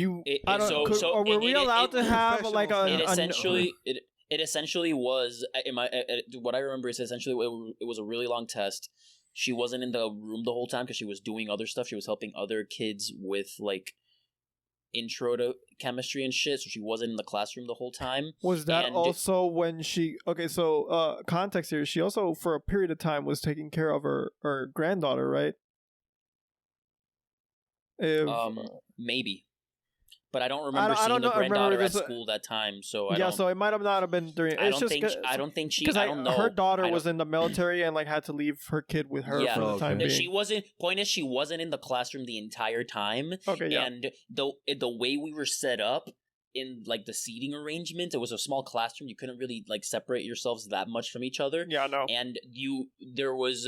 I don't. Or were we allowed to have like It essentially was in my what I remember is essentially it was a really long test. She wasn't in the room the whole time because she was doing other stuff. She was helping other kids with like intro to chemistry and shit. So she wasn't in the classroom the whole time. Was that also when she? Okay, so context here. She also for a period of time was taking care of her granddaughter, right? Maybe. But I don't remember seeing the granddaughter at school that time, so I don't... so it might have not have been during. I don't think she. I don't know. Her daughter was in the military and like had to leave her kid with her for the time being. She wasn't. Point is, she wasn't in the classroom the entire time. Okay, yeah. And the way we were set up in like the seating arrangement, it was a small classroom. You couldn't really like separate yourselves that much from each other. Yeah, no. And there was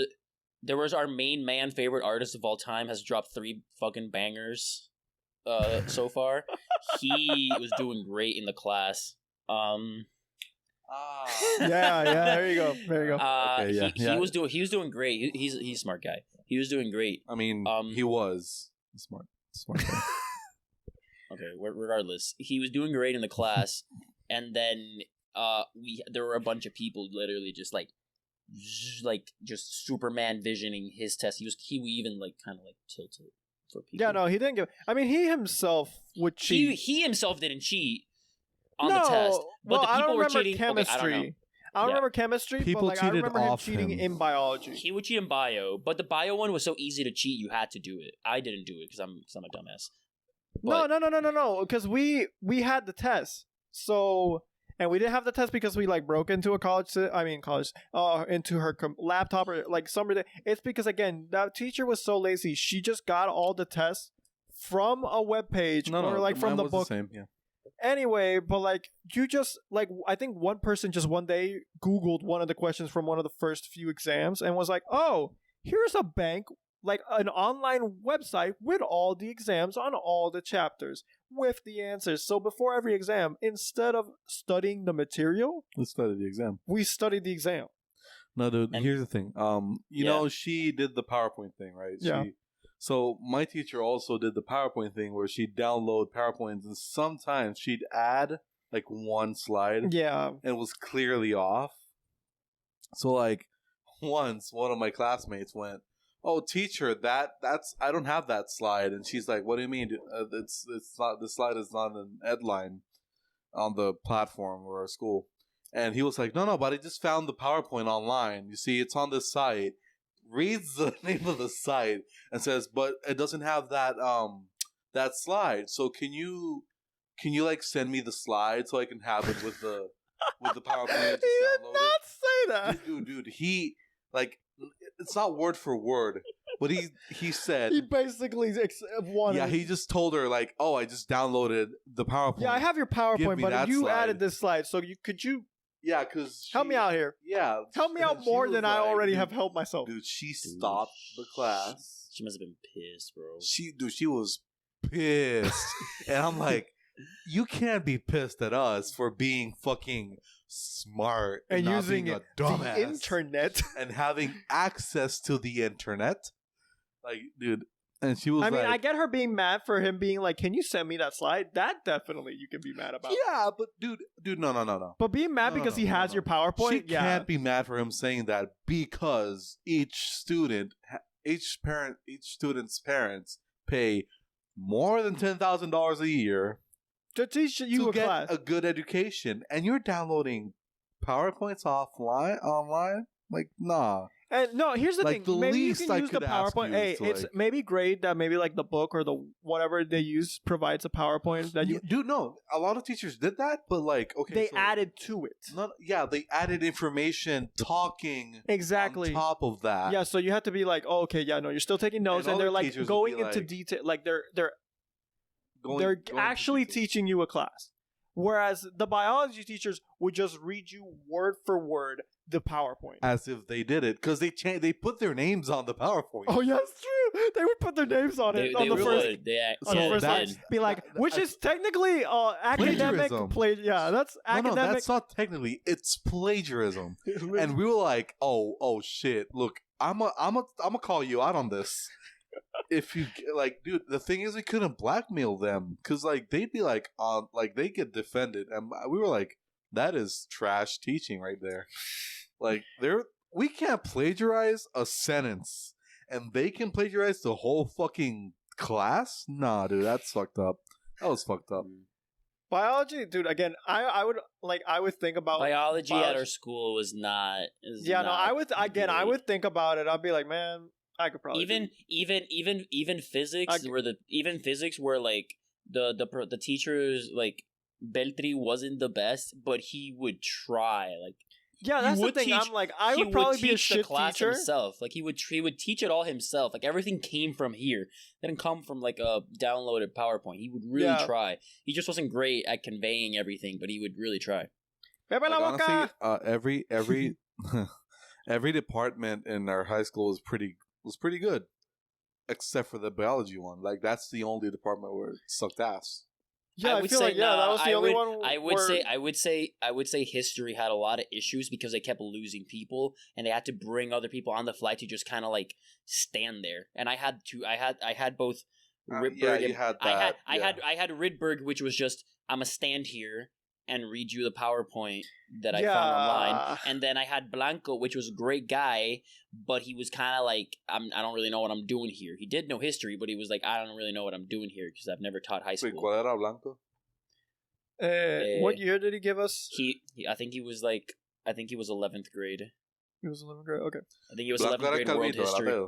our main man, favorite artist of all time, has dropped 3 fucking bangers. So far, he was doing great in the class. Yeah, there you go. He was doing great. He's a smart guy. He was doing great. I mean, he was smart guy. Okay, regardless, he was doing great in the class, and then there were a bunch of people literally just Superman visioning his test. He even like kind of like tilted. For people. Yeah, no, he didn't give. I mean, he himself would cheat. He himself didn't cheat on the test, but the people were cheating. Chemistry. Okay, I don't remember chemistry, People but like I cheated remember him off cheating him. in biology. He would cheat in bio, but the bio one was so easy to cheat. You had to do it. I didn't do it because I'm a dumbass. But No. Because we had the test. So, and we didn't have the test because we like broke into a into her laptop or like somebody. It's because again, that teacher was so lazy. She just got all the tests from a web page or like from the book. The same, yeah. Anyway, but like you just like I think one person just one day Googled one of the questions from one of the first few exams and was like, "Oh, here's a bank, like an online website with all the exams on all the chapters with the answers." So before every exam, instead of studying the material, Let's study the exam. we studied the exam. No, dude. And- Here's the thing. You know, she did the PowerPoint thing, right? Yeah. So my teacher also did the PowerPoint thing where she'd download PowerPoints and sometimes she'd add like one slide Yeah. and it was clearly off. So like once one of my classmates went, "Oh, teacher, that's I don't have that slide," and she's like, "What do you mean? It's not, the slide is not an headline on the platform or our school." And he was like, "No, but I just found the PowerPoint online. You see, it's on this site." Reads the name of the site and says, "But it doesn't have that slide. So can you like send me the slide so I can have it with the PowerPoint?" He did not say that. Dude, he like it's not word for word, but he said He basically wanted. yeah, he just told her like, "Oh, I just downloaded the PowerPoint." Yeah, I have your Give PowerPoint, me but that you slide. added this slide, so could you Yeah, because help me out here? Yeah, Help me out she more was than I like, already dude, have helped myself. Dude, she stopped the class. She must have been pissed, bro. She was pissed, and I'm like, you can't be pissed at us for being fucking smart And not using being a dumbass the internet. and having access to the internet. Like, dude, and she was I mean, like, I get her being mad for him being like, "Can you send me that slide?" That definitely you can be mad about. yeah, but dude, no. But being mad No, because no, he no, has no. your PowerPoint, She yeah. can't be mad for him saying that because each student's parents pay more than $10,000 a year To teach you to a get class. a good education, and you're downloading PowerPoints online. Like, nah. And no, here's the Like, thing. the Maybe you least can I use the could ask PowerPoint. you Hey, is to, it's like- maybe great that maybe like the book or the whatever they use provides a PowerPoint that you Dude, no. A lot of teachers did that, but like, okay, they so added to it. they added information, talking Exactly. on top of that. Yeah, so you have to be like, oh, okay, yeah, no, you're still taking notes, And and they're other like teachers would going be into like- detail, like they're Going into actually detail. teaching you a class. Whereas the biology teachers would just read you word for word the PowerPoint. As if they did it, because they put their names on the PowerPoint. Oh yeah, it's true. They would put their names on it on the first. On the So first that's- line, be like, which is technically academic Plagiarism. Yeah, that's No, academic. that's not technically. It's plagiarism. And we were like, oh shit! Look, I'm a call you out on this. If you like, dude, the thing is, we couldn't blackmail them because like they'd be like, they get defended, and we were like, that is trash teaching right there. Like, we can't plagiarize a sentence, and they can plagiarize the whole fucking class. Nah, dude, that's fucked up. That was fucked up. Biology, dude. Again, I would think about biology at our school was not. I would think about it. I'd be like, man, I could probably even physics where like the teachers like Beltri wasn't the best, but he would try. Like, yeah, that's the thing. I'm like, I would probably be a shit teacher himself. Like he would teach it all himself. Like everything came from here. It didn't come from like a downloaded PowerPoint. He would really try. He just wasn't great at conveying everything, but he would really try. Like, honestly, every department in our high school was pretty good, except for the biology one. Like that's the only department where it sucked ass. Yeah, I feel like that was the only one. I would say history had a lot of issues because they kept losing people, and they had to bring other people on the fly to just kind of like stand there. And I had both Rydberg. I had Rydberg, which was just I'm a stand here and read you the PowerPoint that I found online. And then I had Blanco, which was a great guy, but he was kind of like, I don't really know what I'm doing here. He did know history, but he was like, I don't really know what I'm doing here because I've never taught high school. Wait, ¿cuál era Blanco? What year did he give us? I think he was like I think he was 11th grade. He was 11th grade. Okay. I think he was 11th grade world history.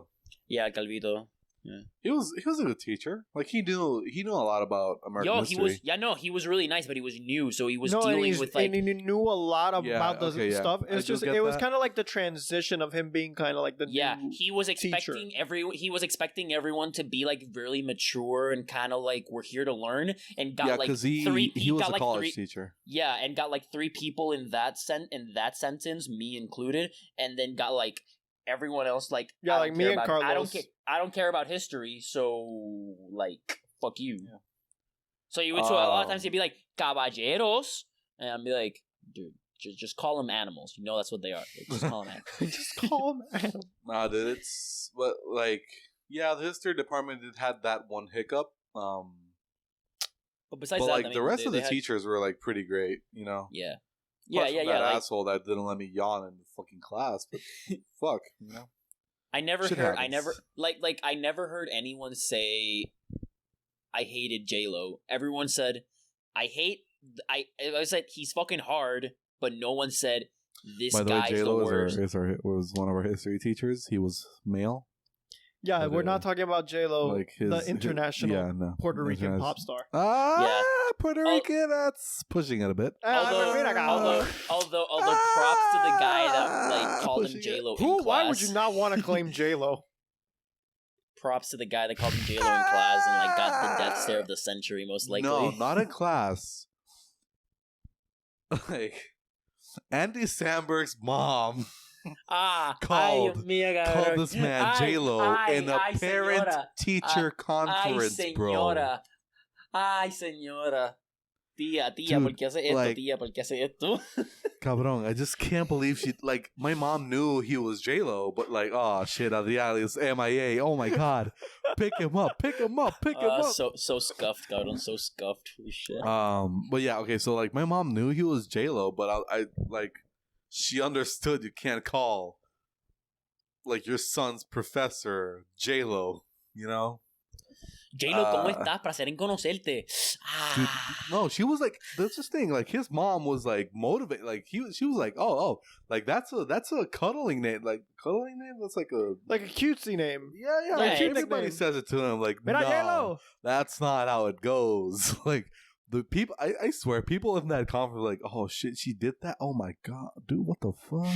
Yeah, Calvito. Yeah. He was a good teacher. Like he knew a lot about American history. He was really nice, but he was new, so he was and with and he knew a lot about the stuff. I It's just it was kind of like the transition of him being kind of like the new he was expecting everyone to be like really mature and kind of like we're here to learn, and got like three. He was a college teacher. Yeah, and got like 3 people in that sentence, me included, and then got like everyone else like like me and Carlos. I don't care about history, so like fuck you. Yeah. So you would so a lot of times he'd be like caballeros, and I'd be like, dude, just call them animals. You know that's what they are. Like, just call them animals. Just call them animals. Nah, dude, it's but like the history department did had that one hiccup. But besides that, like the rest of the teachers were like pretty great, you know. Yeah. That asshole that didn't let me yawn in the fucking class, but fuck, you know. I never heard anyone say I hated J-Lo. Everyone said I said he's fucking hard, but no one said this guy's the worst. Was one of our history teachers. He was male. Yeah, we're not talking about J-Lo, like the international Puerto Rican pop star. Puerto Rican, that's pushing it a bit. Although props to the guy that like called him J-Lo in class. Why would you not want to claim J-Lo? Props to the guy that called him J-Lo in class and like got the death stare of the century, most likely. No, not in class. Like Andy Samberg's mom. Called this man J-Lo in a parent-teacher conference, bro. Ay, señora. Tía, ¿por qué hace esto? Like, tía, ¿por qué hace esto? Cabrón, I just can't believe she, like, my mom knew he was J-Lo, but like, oh shit, Adrian is MIA. Oh my god. Pick him up. So scuffed, cabrón, so scuffed. Holy shit. But yeah, okay, so like, my mom knew he was J-Lo, but I like, she understood you can't call like your son's professor J-Lo, you know? J-Lo, ¿cómo estás? Placer en conocerte. Dude, no, she was like, that's this thing. Like his mom was like motivated. Like she was like, oh, like that's a cuddling name. Like cuddling name. That's like a cutesy name. Yeah. Like, everybody says it to him. Like, no, that's not how it goes. Like. The people, I swear, people in that conference were like, oh shit, she did that? Oh my god, dude, what the fuck?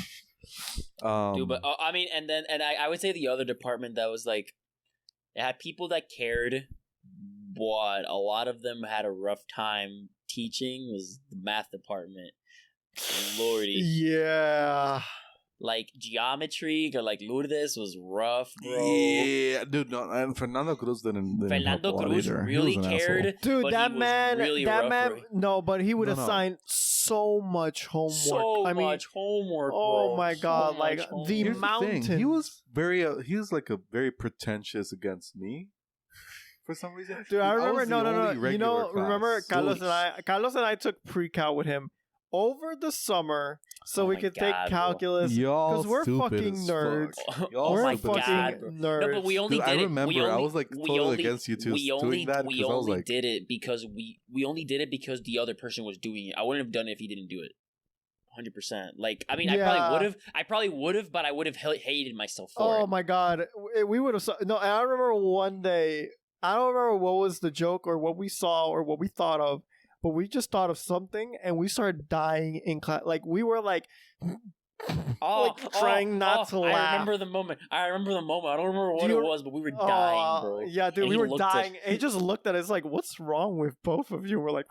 Dude, but I mean, and I would say the other department that was like, it had people that cared, but a lot of them had a rough time teaching was the math department. Lordy. Yeah. Like geometry or like Lourdes was rough, bro. Yeah, dude. No, and Fernando Cruz didn't Fernando Cruz really cared, dude. But that man, really that man. No, but he would assign so much homework. Much homework. Oh my god! Like the mountain. He was he was like a very pretentious against me. For some reason, dude. I remember. No. You know, remember Carlos and I took pre-cal with him over the summer so we could take calculus because we're fucking nerds. We're fucking nerds. No, but we only did it. I remember I was like totally against you two doing that. We only did it because we only did it because the other person was doing it. I wouldn't have done it if he didn't do it. 100%. Like, I mean, I probably would have, but I would have hated myself for it. Oh my god, we would have. No, I remember one day. I don't remember what was the joke or what we saw or what we thought of. But we just thought of something and we started dying in class. Like, we were like, trying not to laugh. I remember the moment. I don't remember what it was, but we were dying, bro. Yeah, dude, we were dying. And he just looked at us like, what's wrong with both of you? We're like...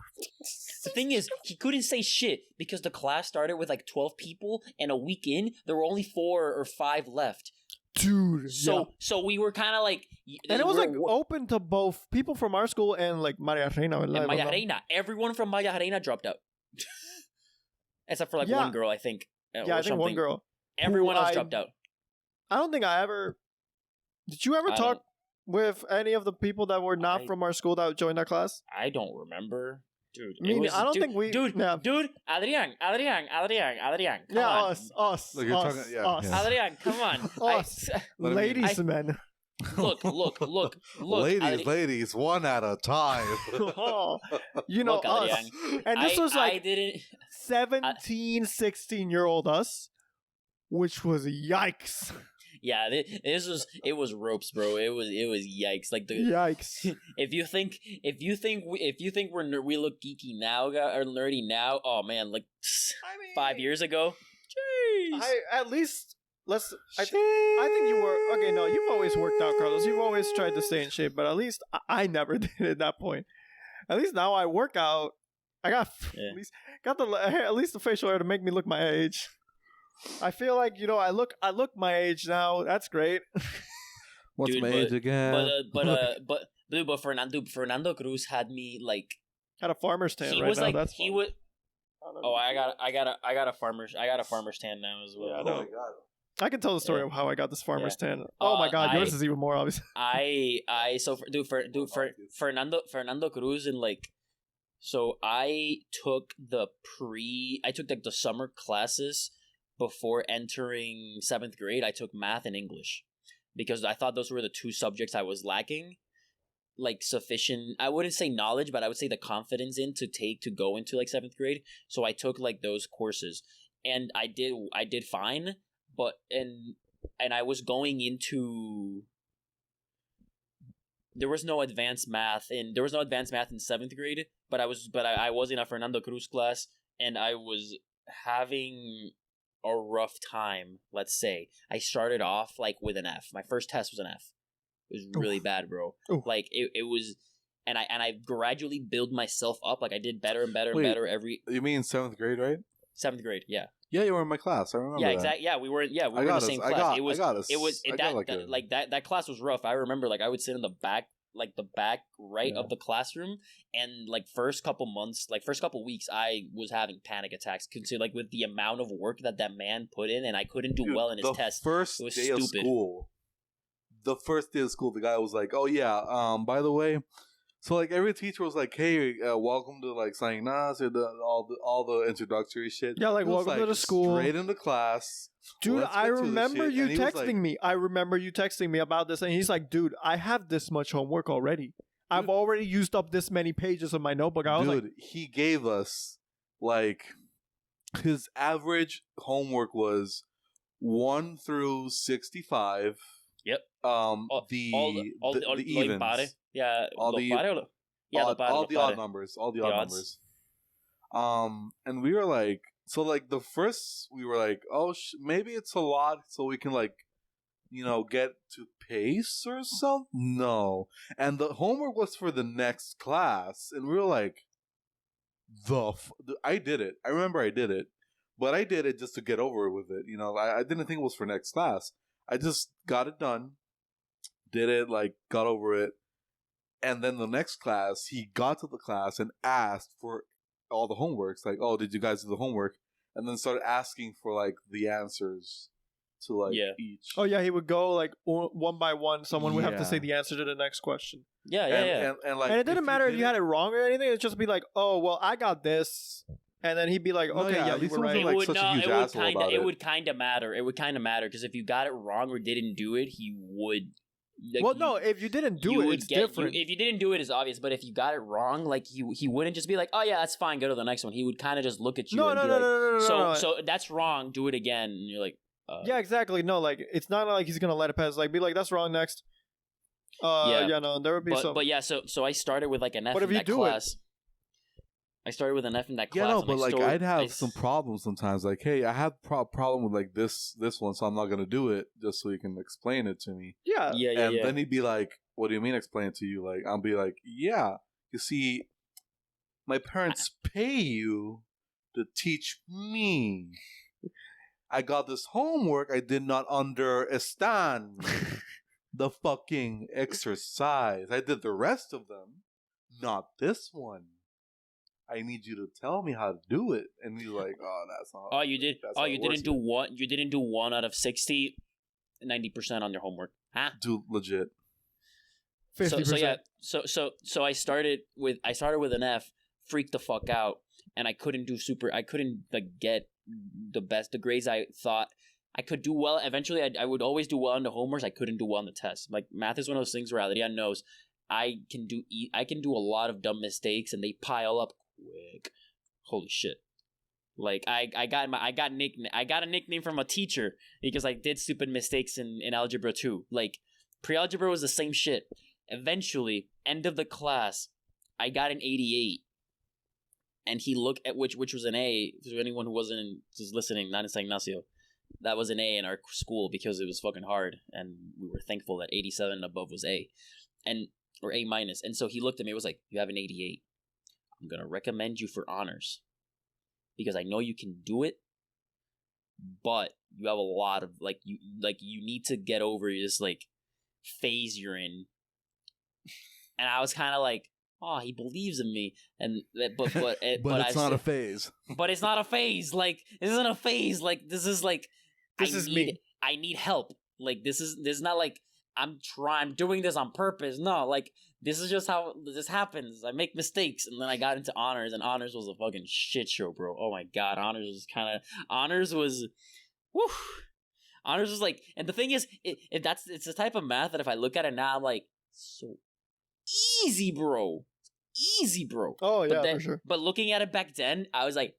The thing is, he couldn't say shit because the class started with like 12 people and a week in, there were only 4 or 5 left. Dude, so we were kind of like, and it was like open to both people from our school and like Maria Reina. And Maria Reina, everyone from Maria Reina dropped out, except for like one girl, I think. Yeah, I think one girl. Everyone else dropped out. I don't think I ever. Did you ever talk with any of the people that were not from our school that joined our class? I don't remember. Dude, I don't think we... Dude, Adrian, come yeah, on. Us. Like you're talking, us. Adrian, come on. Us. Ladies, men. Look. Ladies, one at a time. You know Look, us. Adrian, And this was like I didn't. 17, 16-year-old us, which was yikes. Yeah, it was ropes, bro. It was yikes. Like Yikes. If you think we look geeky now or nerdy now, oh man, like 5 years ago. Jeez. I think you were okay. No, you've always worked out, Carlos. You've always tried to stay in shape, but at least I never did at that point. At least now I work out. I got at least the facial hair to make me look my age. I feel like I look my age now. That's great. What's my age again? But Fernando Cruz had me like had a farmer's tan. He right was now. like That's he fun. would. Oh, I got a farmer's tan now as well. Yeah, Oh my god. I can tell the story of how I got this farmer's tan. Oh my god, yours is even more obvious. Fernando Cruz and like, so I took like the summer classes before entering 7th grade. I took math and English because I thought those were the two subjects I was lacking like sufficient, I wouldn't say knowledge, but I would say the confidence to go into like 7th grade. So I took like those courses and I did fine, but and I was going into, there was no advanced math in 7th grade, but I was in a Fernando Cruz class and I was having a rough time. Let's say I started off like with an F. My first test was an F. It was really bad, bro. Oof. Like it was, and I gradually build myself up. Like I did better and better and better every. You mean 7th grade, right? 7th grade, yeah. Yeah, you were in my class. I remember. Yeah, exactly. Yeah, we were in the same class. That class was rough. I remember, like I would sit in the back right of the classroom, and like first couple weeks, I was having panic attacks. Consider like with the amount of work that man put in, and I couldn't do well in his test. First day of school. The first day of school, the guy was like, "Oh yeah, by the way." So like every teacher was like, "Hey, welcome to like Saing Nas," or all the introductory shit. Yeah, like welcome to the school. Straight into class, dude. I remember you texting me. I remember you texting me about this, and he's like, "Dude, I have this much homework already. I've already used up this many pages of my notebook." I was like, he gave us like his average homework was 1 through 65. Yep. The evens. Yeah. All the odd numbers. All the odd numbers. And we were like, so like the first, we were like, oh, maybe it's a lot, so we can like, get to pace or something. No, and the homework was for the next class, and we were like, I did it. I remember I did it, but I did it just to get over with it. I didn't think it was for next class. I just got it done, did it, like, got over it. And then the next class, he got to the class and asked for all the homeworks. Like, oh, did you guys do the homework? And then started asking for, like, the answers to, like, each. Oh, yeah, he would go, like, one by one. Someone would have to say the answer to the next question. Yeah. And it didn't matter if you had it wrong or anything. It'd just be like, oh, well, I got this. And then he'd be like, okay, you were right. It would kind of matter. It would kind of matter because if you got it wrong or didn't do it, he would. Like, well, no, if you didn't do it, it's different. If you didn't do it, it's obvious. But if you got it wrong, like he wouldn't just be like, oh yeah, that's fine, go to the next one. He would kind of just look at you. No. So that's wrong. Do it again. And you're like, yeah, exactly. No, like it's not like he's gonna let it pass. Like be like, that's wrong. Next. No, there would be some. But yeah, so I started with like an F in that class. I started with an F in that class. Yeah, no, but like I'd have some problems sometimes. Like, hey, I have problem with like this one, so I'm not gonna do it just so you can explain it to me. Yeah. And then he'd be like, "What do you mean explain it to you?" Like, I'll be like, "Yeah, you see, my parents pay you to teach me. I got this homework. I did not understand the fucking exercise. I did the rest of them, not this one. I need you to tell me how to do it." And he's like, "Oh, that's not." Oh, you did. Oh, you didn't do one. You didn't do 1 out of 60, 90% on your homework, huh? Dude, legit. 50%. So I started with an F, freaked the fuck out, and I couldn't like get the grades I thought. I could do well. Eventually, I would always do well on the homeworks. I couldn't do well on the test. Like, math is one of those things where Adrian knows I can do a lot of dumb mistakes, and they pile up quick. Holy shit. Like, I got a nickname from a teacher because I did stupid mistakes in Algebra 2. Like, pre-algebra was the same shit. Eventually, end of the class, I got an 88. And he looked at which was an A. For anyone who wasn't just listening, not in San Ignacio, that was an A in our school because it was fucking hard, and we were thankful that 87 and above was A, or A minus. And so he looked at me. It was like, you have an 88. I'm gonna recommend you for honors because I know you can do it, but you have a lot of you need to get over this like phase you're in. And I was kind of like, oh, he believes in me, but it's not a phase. But it's not a phase. Like, this isn't a phase. Like, this is like, me. I need help. Like, this is not like I'm doing this on purpose. No, like, this is just how this happens. I make mistakes, and then I got into honors, and honors was a fucking shit show, bro. Oh my god, honors was, whew. Honors was like, and the thing is, it's the type of math that if I look at it now, I'm like, so easy, bro. Easy, bro. Oh, yeah, for sure. But looking at it back then, I was like,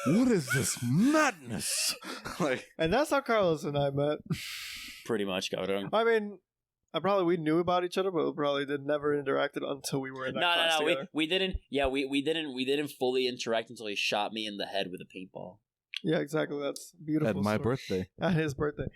what is this madness? And that's how Carlos and I met. Pretty much, cabrón. I mean, we knew about each other, but we probably never interacted until we were in that class together. We didn't. Yeah, we didn't fully interact until he shot me in the head with a paintball. Yeah, exactly. That's beautiful. At my birthday. At his birthday.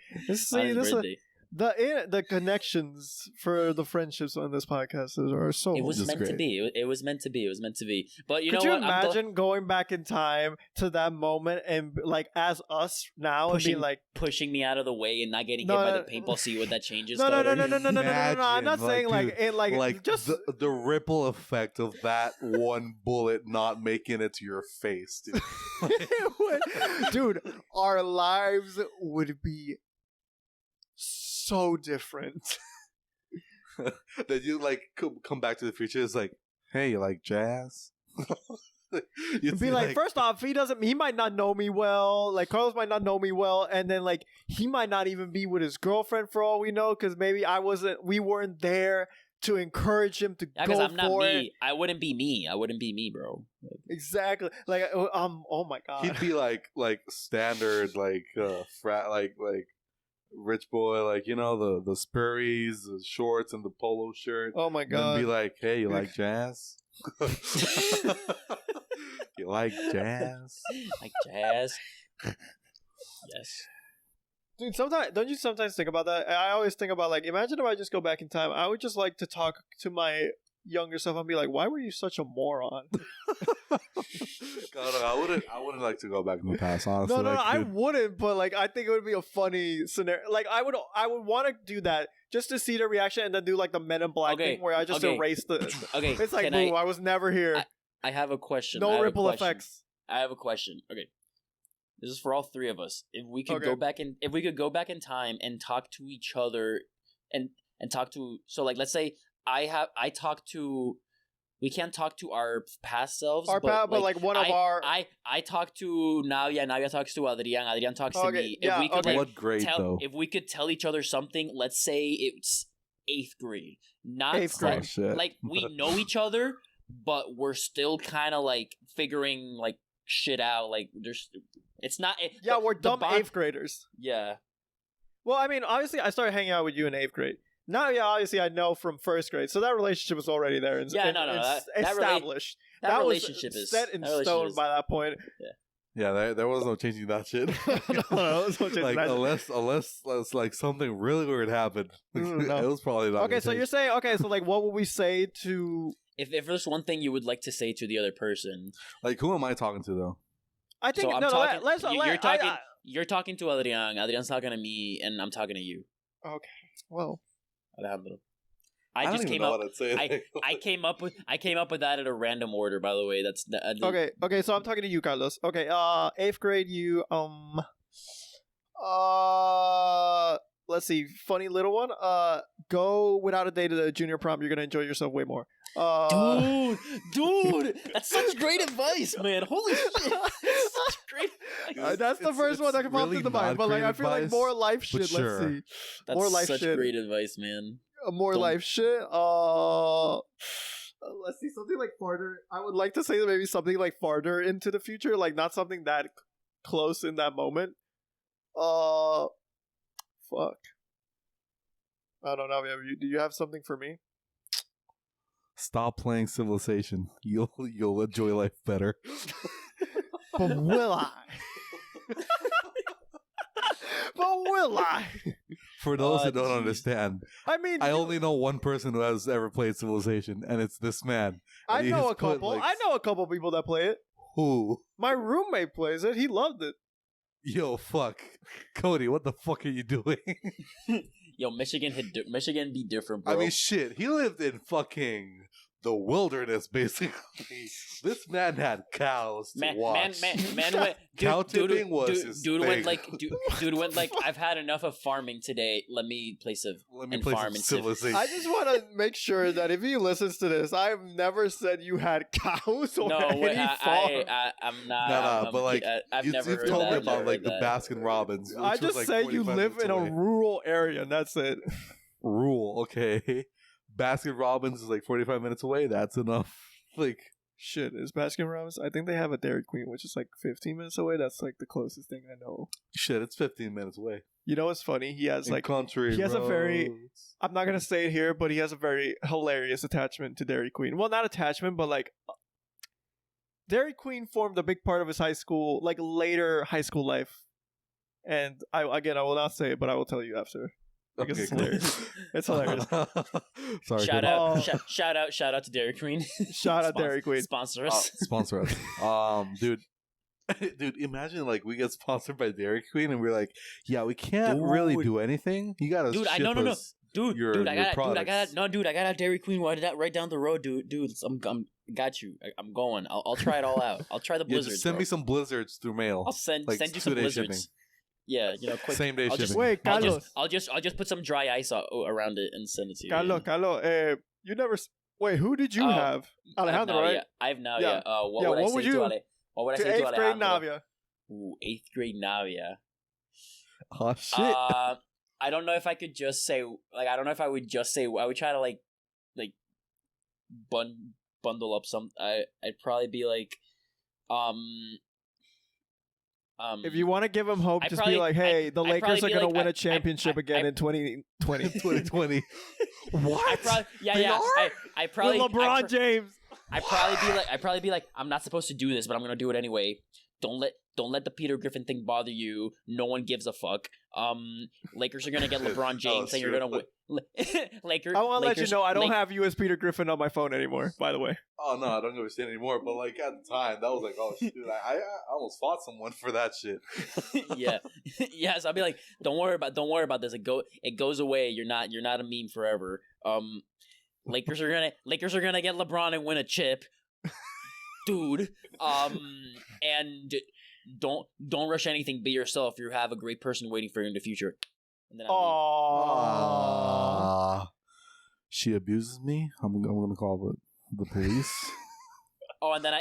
The connections for the friendships on this podcast are so. It was meant to be. It was meant to be. It was meant to be. But you know what? Could you imagine going back in time to that moment and like as us now and being like pushing me out of the way and not getting hit by the paintball? See what that changes. No. I'm not saying just the ripple effect of that one bullet not making it to your face, dude. Dude, our lives would be so different. That you like come back to the future. It's like, hey, you like jazz? You'd be like, first off, he might not know me well. Like, Carlos might not know me well, and then like he might not even be with his girlfriend for all we know, because maybe we weren't there to encourage him to go I'm not for me. it. I wouldn't be me, bro. Exactly. Like, oh my god. He'd be like standard, frat, like rich boy, like, you know, the Sperry's, the shorts, and the polo shirt. Oh my god. And be like, hey, you like jazz? You like jazz? Like jazz? Yes. Dude, don't you sometimes think about that? I always think about, like, imagine if I just go back in time. I would just like to talk to my younger self and be like, why were you such a moron? God, I wouldn't like to go back in the past, honestly. No, I wouldn't, but like I think it would be a funny scenario. Like I would want to do that just to see the reaction and then do like the Men in Black thing where I just erase the Okay. It's like, boom, I was never here. I have a question. No ripple effects. I have a question. Okay. This is for all three of us. If we could go back in time and talk to each other and talk to, so like let's say we can't talk to our past selves. I talk to Navia talks to Adrian talks to me. Yeah, what grade though? If we could tell each other something, let's say it's 8th grade. Not 8th grade. Oh, shit. Like we know each other, but we're still kind of like figuring like shit out. Like we're dumb 8th graders. Yeah. Well, I mean, obviously, I started hanging out with you in 8th grade. Now, obviously, I know from 1st grade, so that relationship was already there and established. That relationship was is set in stone by that point. Yeah, there was no changing that shit. No, there was no changing that unless like something really weird happened. No. It was probably not. Okay, so you're saying so like, what would we say to? If there's one thing you would like to say to the other person, like, who am I talking to though? I think you're talking to Adrian. Adrian's talking to me, and I'm talking to you. Okay. Well, Alejandro. I came up with that at a random order, by the way. That's okay. So I'm talking to you, Carlos. Okay. 8th grade, you let's see, funny little one. go without a date to the junior prom. You're gonna enjoy yourself way more. Dude, that's such great advice, man. Holy shit, that's such great advice. That's the first one that can pop really into mind. But like, I feel like more life shit. sure. Let's see. That's more life such shit. great advice, man. More Don't- life shit. Let's see, something like farther. I would like to say maybe something like farther into the future, like not something that close in that moment. Fuck. I don't know. Do you have something for me? Stop playing Civilization. You'll enjoy life better. But will I? But will I? For those who don't jeez. understand, I mean, I only know one person who has ever played Civilization, and it's this man. I And know he's a couple. put, like, I know a couple people that play it. Who? My roommate plays it. He loved it. Yo, fuck. Cody, what the fuck are you doing? Yo, Michigan be different, bro. I mean, shit. He lived in fucking the wilderness, basically. This man had cows to watch. Man went. Cow tipping was his dude thing. went like, dude went like, I've had enough of farming today. Let me play Play some Civilization. I just want to make sure that if he listens to this, I've never said you had cows or any farm. I'm not. No, but like, I've never you've heard told that. me I've never about like heard the that. Baskin Robbins. I just say you live in a rural area, and that's it. Rural, okay. Baskin Robbins is like 45 minutes away. That's enough. Like, Shit, is Baskin Robbins? I think they have a Dairy Queen, which is like 15 minutes away. That's like the closest thing I know. shit, it's 15 minutes away. You know what's funny? He has In like country he has a very- roads. I'm not gonna say it here, but he has a very hilarious attachment to Dairy Queen. Well, not attachment, but like Dairy Queen formed a big part of his high school, like later high school life. And I will not say it, but I will tell you after. Because it's cool. hilarious. It's hilarious. Sorry, Shout Cody. out, shout out to Dairy Queen. Shout out Dairy Queen. Sponsor us. Sponsor us. Dude, imagine like we get sponsored by Dairy Queen and we're like, yeah, we can't really do anything. You gotta Dude, ship no. us Dude, your I got products. a Dairy Queen right down the road, dude. I'm got you. I'm going. I'll try it all out. I'll try the Yeah, blizzards. just send me some blizzards through mail. I'll send like, you some 2-day blizzards. shipping. Yeah, quick. Same day I'll shipping. just- Wait, Carlos. I'll just put some dry ice around it and send it to you. Carlos, you never. Wait, who did you Oh, have? Alejandro, right? I have Navia. Yeah. What Yeah, would I what say would to you- Ale? What would I To say to 8th grade Alejandro? Navia. Ooh, 8th grade Navia. Oh shit. I don't know if I could just say I don't know if I would just say I would try to like bundle up some. I'd probably be like If you want to give him hope, I'd just probably- be like, "Hey, the I'd Lakers probably are be going to like- win I- a championship again I- in 2020 2020. I What? probably They are? I probably with LeBron James." I'd probably be like I'm not supposed to do this, but I'm gonna do it anyway. Don't let the Peter Griffin thing bother you. No one gives a fuck. Lakers are gonna get LeBron James, and you're true. gonna win. Lakers. I want to let you know I don't Lak- have you as Peter Griffin on my phone anymore. By the way, Oh no, I don't understand anymore. But like at the time, that was like, oh shit, dude, I almost fought someone for that shit. yeah. So I'll be like, don't worry about this. It goes away. You're not a meme forever. Lakers are gonna get LeBron and win a chip, dude. And don't rush anything. Be yourself. You have a great person waiting for you in the future. And then oh, She abuses me. I'm gonna call the police. and then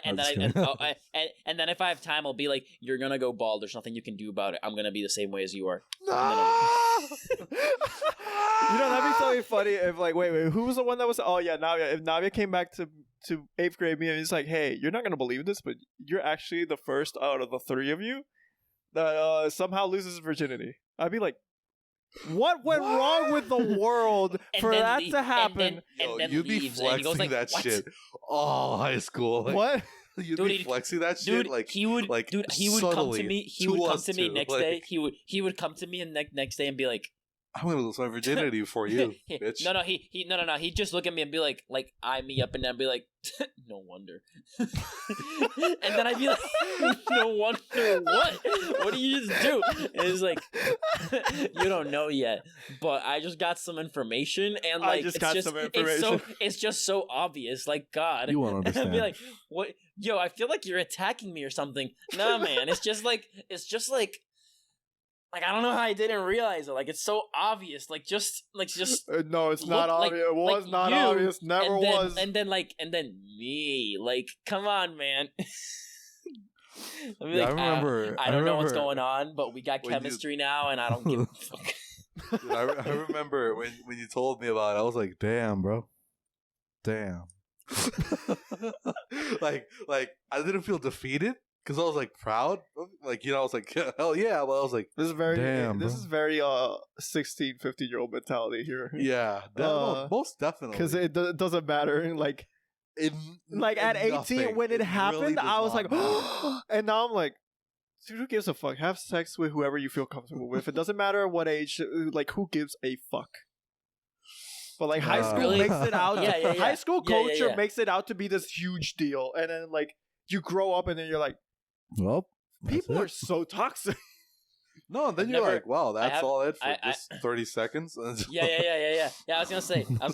if I have time, I'll be like, you're gonna go bald. There's nothing you can do about it. I'm gonna be the same way as you are. You know, that'd be so funny if like, wait, who was the one that was? Oh yeah, Navia. If Navia came back to 8th grade me and he's like, "Hey, you're not gonna believe this, but you're actually the first out of the 3 of you that somehow loses virginity." I'd be like, "What went wrong with the world for that to happen?" Yo, then you'd be leaves, and he flexing goes like, that "What?" shit all high school. Like, What? You'd Dude, be flexing that shit. Dude, like he would come to subtly, me. He to would come us to me two, next like, day. He would come to me and next day and be like, I'm gonna lose my virginity for you, bitch. No. He'd just look at me and be like eye me up and then be like, no wonder. And then I'd be like, no wonder what? What do you just do? And it's like, you don't know yet, but I just got some information and like I just got some information. It's just so obvious. Like God, You won't understand. I'd be like, what? Yo, I feel like you're attacking me or something. Nah, man, it's just like. Like, I don't know how I didn't realize it. Like, it's so obvious. Like, just no, it's not obvious. It was not you, obvious. Never was. And then me. Like, come on, man. I remember. I don't know what's going on, but we got chemistry now, and I don't give a fuck. Dude, I remember when you told me about it, I was like, damn, bro. Damn. like I didn't feel defeated because I was like proud. Like, I was like, hell yeah. But I was like, this is very 16, 15-year-old mentality here. Yeah. Most definitely. Because it doesn't matter. Like at 18 when it happened, really I was like, and now I'm like, dude, who gives a fuck? Have sex with whoever you feel comfortable with. It doesn't matter what age. Like, who gives a fuck? But like high school makes it out. High school culture makes it out to be this huge deal, and then like you grow up, and then you're like, well, people are so toxic. No, and then you're like, wow, that's all it for just 30 seconds. Yeah. I was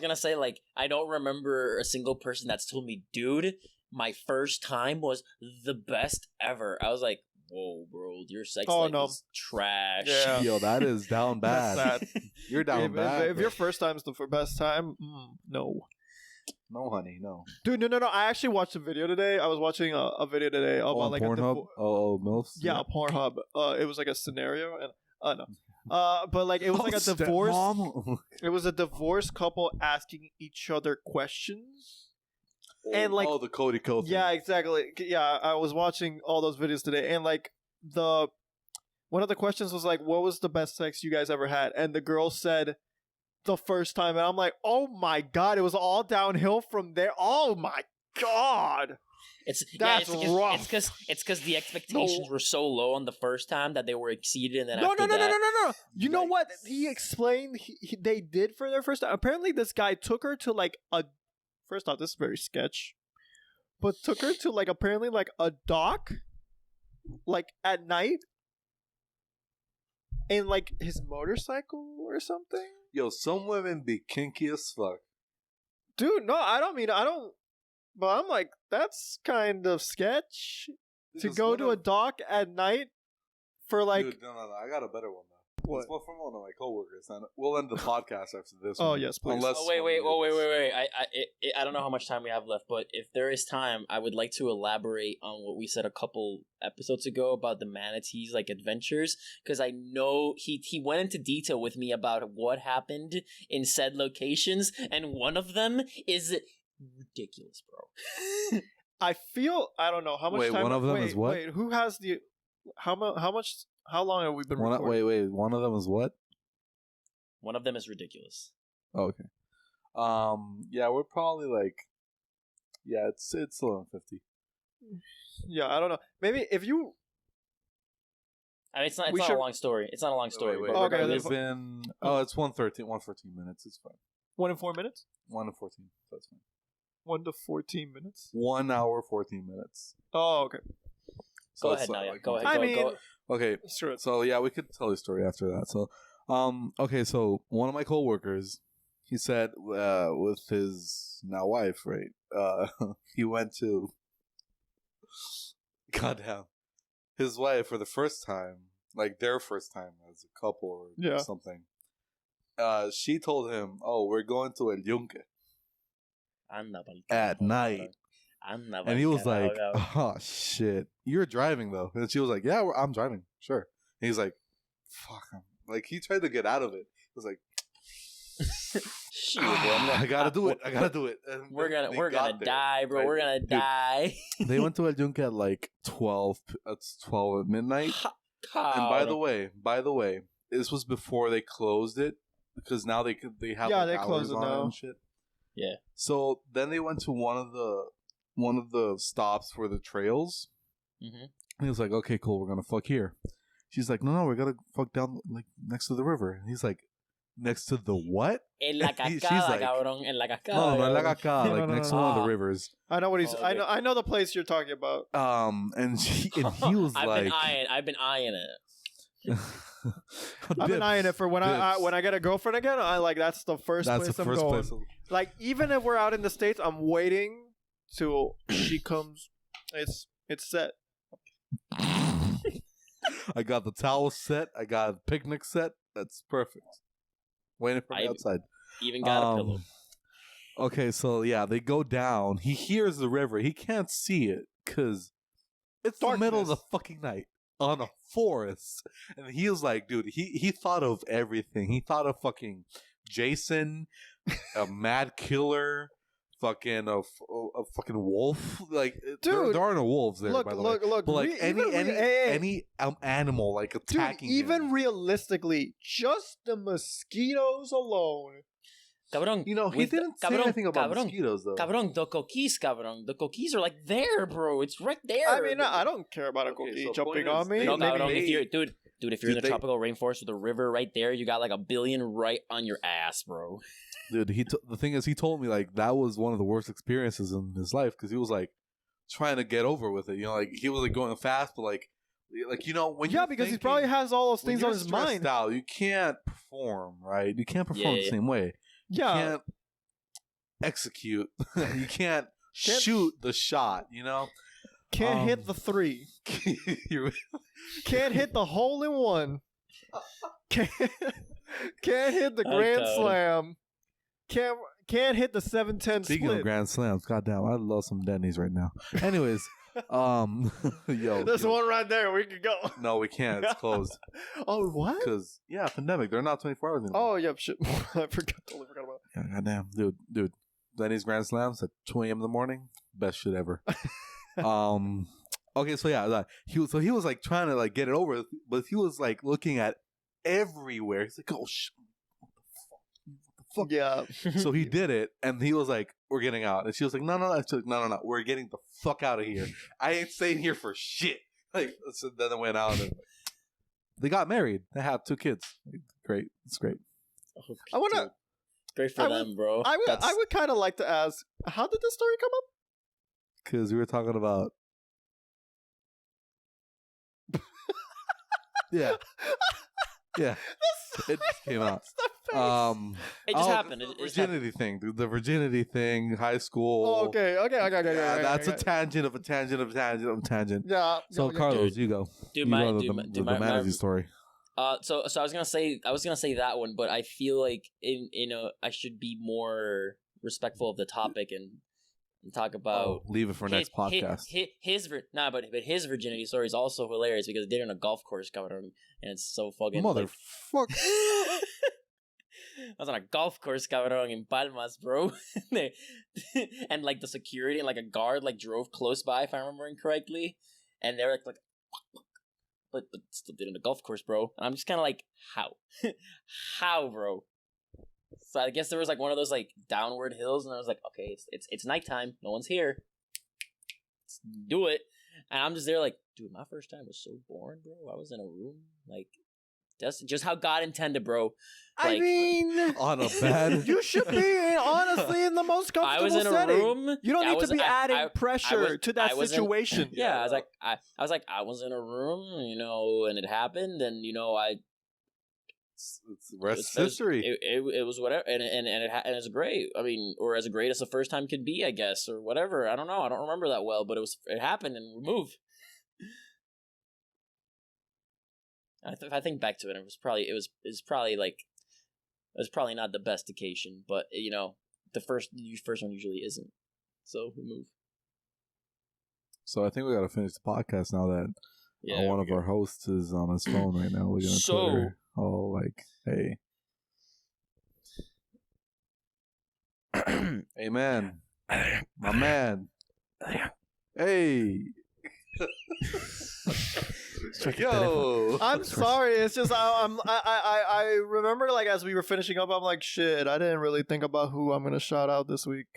gonna say, like, I don't remember a single person that's told me, dude, my first time was the best ever. I was like, whoa, bro, your sex life is trash. Yeah. Yo, that is down bad. You're down bad. If your first time's the best time, no. No, honey, no. Dude, no. I actually watched a video today. I was watching a video today about like Pornhub? MILFs? Yeah, Pornhub. It was like a scenario, and no. But like it was like a divorce. It was a divorced couple asking each other questions. And like, the Cody Code thing. Yeah, exactly. Yeah, I was watching all those videos today, and like one of the questions was like, "What was the best sex you guys ever had?" And the girl said, "The first time," and I'm like, "Oh my god!" It was all downhill from there. Oh my god! That's rough. It's because the expectations were so low on the first time that they were exceeded, and then no. You know what he explained? They did for their first time. Apparently, this guy took her to like a. First off, this is very sketch, but took her to like apparently like a dock, like at night, and like his motorcycle or something. Yo, some women be kinky as fuck. Dude, no, I don't. But I'm like, that's kind of sketch to go to a dock at night for like. Dude, no, I got a better one though. What? It's from one of my coworkers, and we'll end the podcast after this. Oh one. yes, please. Unless wait. I don't know how much time we have left, but if there is time, I would like to elaborate on what we said a couple episodes ago about the manatees' like adventures, because I know he went into detail with me about what happened in said locations, and one of them is ridiculous, bro. I don't know how much time. Wait, one of them is what? Wait, who has the how much? How long have we been recording? Wait. One of them is what? One of them is ridiculous. Oh, okay. Yeah, we're probably like, it's 11:50. Yeah, I don't know. Maybe if you. I mean, it's not a long story. It's not a long story. Wait. Okay, it's been. It's 1:14 minutes. It's fine. 1 and 4 minutes. 1 to 14. That's fine. 1 to 14 minutes. 1 hour 14 minutes. Oh, okay. Go ahead, Navia. Go ahead. I mean, okay. Sure. So yeah, we could tell the story after that. So, okay. So one of my coworkers, he said, with his now wife, right? He went to. Goddamn, his wife for the first time, like their first time as a couple or something. She told him, "Oh, we're going to El Yunque at night." And he was like, "Oh shit, you're driving though." And she was like, "Yeah, I'm driving, sure." And he's like, "Fuck him!" Like he tried to get out of it. He was like, "Shit, bro, I gotta do it. And we're gonna die, bro. We're gonna die." They went to El Yunque at like 12. It's 12 at midnight. And by the way, this was before they closed it because now they have they closed it now and shit. Yeah. So then they went to one of the stops for the trails. Mm-hmm. And he was like, "Okay, cool, we're gonna fuck here." She's like, "No, we gotta fuck down like next to the river." And he's like, "Next to the what?" En la cascada, cabrón. En la cascada. No, en la cascada, like next to one of the rivers. I know what he's. Okay. I know the place you're talking about. And he was like, I've been eyeing it. I've been eyeing it for when I get a girlfriend again. That's the first place I'm going. Like even if we're out in the States, I'm waiting till she comes. It's set. I got the towel set. I got a picnic set. That's perfect. Waiting for me outside. Even got a pillow. Okay, so yeah, they go down. He hears the river. He can't see it because it's the middle of the fucking night on a forest. And he was like, dude, he thought of everything. He thought of fucking Jason, a mad killer, fucking a fucking wolf. Like, dude, there aren't no wolves there, by the way. Look, but like any animal like attacking. Dude, even him. Realistically, just the mosquitoes alone. Cabrón, you know, he didn't say anything about mosquitoes, though. Cabrón, the coquis, cabrón. The coquis are like there, bro. It's right there. I mean, I don't care about a coquis jumping on me. No, cabrón, if you're, dude, if you're in the tropical rainforest with a river right there, you got like 1 billion right on your ass, bro. Dude, the thing is, he told me like that was one of the worst experiences in his life because he was like trying to get over with it. You know, like he was like going fast, but like you know when because he probably has all those things on his mind. Out, you can't perform, right? You can't perform the same way. You can't execute. You can't shoot the shot, you know? Can't hit the 3. Can't hit the hole in 1. Can't hit the grand slam. Can't hit the 7-10 split. Speaking of grand slams, goddamn, I love some Denny's right now. Anyways, there's one right there. We could go. No, we can't. It's closed. Oh, what? Because pandemic. They're not 24 hours anymore. Oh, yep. Shit. I totally forgot about it. Yeah, goddamn, dude. Denny's Grand Slams at 2 a.m. in the morning. Best shit ever. Okay, so yeah, he was like trying to like get it over, but he was like looking at everywhere. He's like, oh shit. Fuck. Yeah. So he did it, and he was like, "We're getting out." And she was like, "No. We're getting the fuck out of here. I ain't staying here for shit." Like, so then they went out, and they got married. They have 2 kids. Great. It's great. I wanna. Great for them, bro. I would kind of like to ask, how did this story come up? Because we were talking about. Yeah. Yeah. It just came out. It just happened. Virginity thing, dude. The virginity thing, high school. Oh, okay. That's a tangent of a tangent of a tangent of a tangent. Yeah. So Carlos, you go. The manatee story. So I was gonna say that one, but I feel like I should be more respectful of the topic and talk about. Leave it for next podcast. His virginity story is also hilarious because they did it on a golf course, and it's so fucking motherfucker. I was on a golf course, cabrón, in Palmas, bro. And like the security and like a guard like drove close by, if I'm remembering correctly, and they're like, but still did it on a golf course, bro. And I'm just kind of like, how, bro? So I guess there was like one of those like downward hills, and I was like, okay, it's nighttime, no one's here, let's do it. And I'm just there like, dude, my first time was so boring, bro. I was in a room like. That's just how God intended, bro. Like, I mean, on a bed. You should be honestly in the most comfortable setting. I was in a room. You don't need to be adding pressure to that situation. I was like, I was in a room, and it happened, and it's rest history. It was whatever, and it's great. I mean, or as great as the first time could be, I guess, or whatever. I don't know. I don't remember that well, but it happened, and we moved. I think back to it, it was probably not the best occasion, but the first one usually isn't. So we move. So I think we got to finish the podcast now that one of our hosts is on his phone right now. We're gonna Twitter. Oh, like, hey, hey man, my man, hey. Yo, I'm sorry. It's just I remember like as we were finishing up, I'm like, shit. I didn't really think about who I'm gonna shout out this week.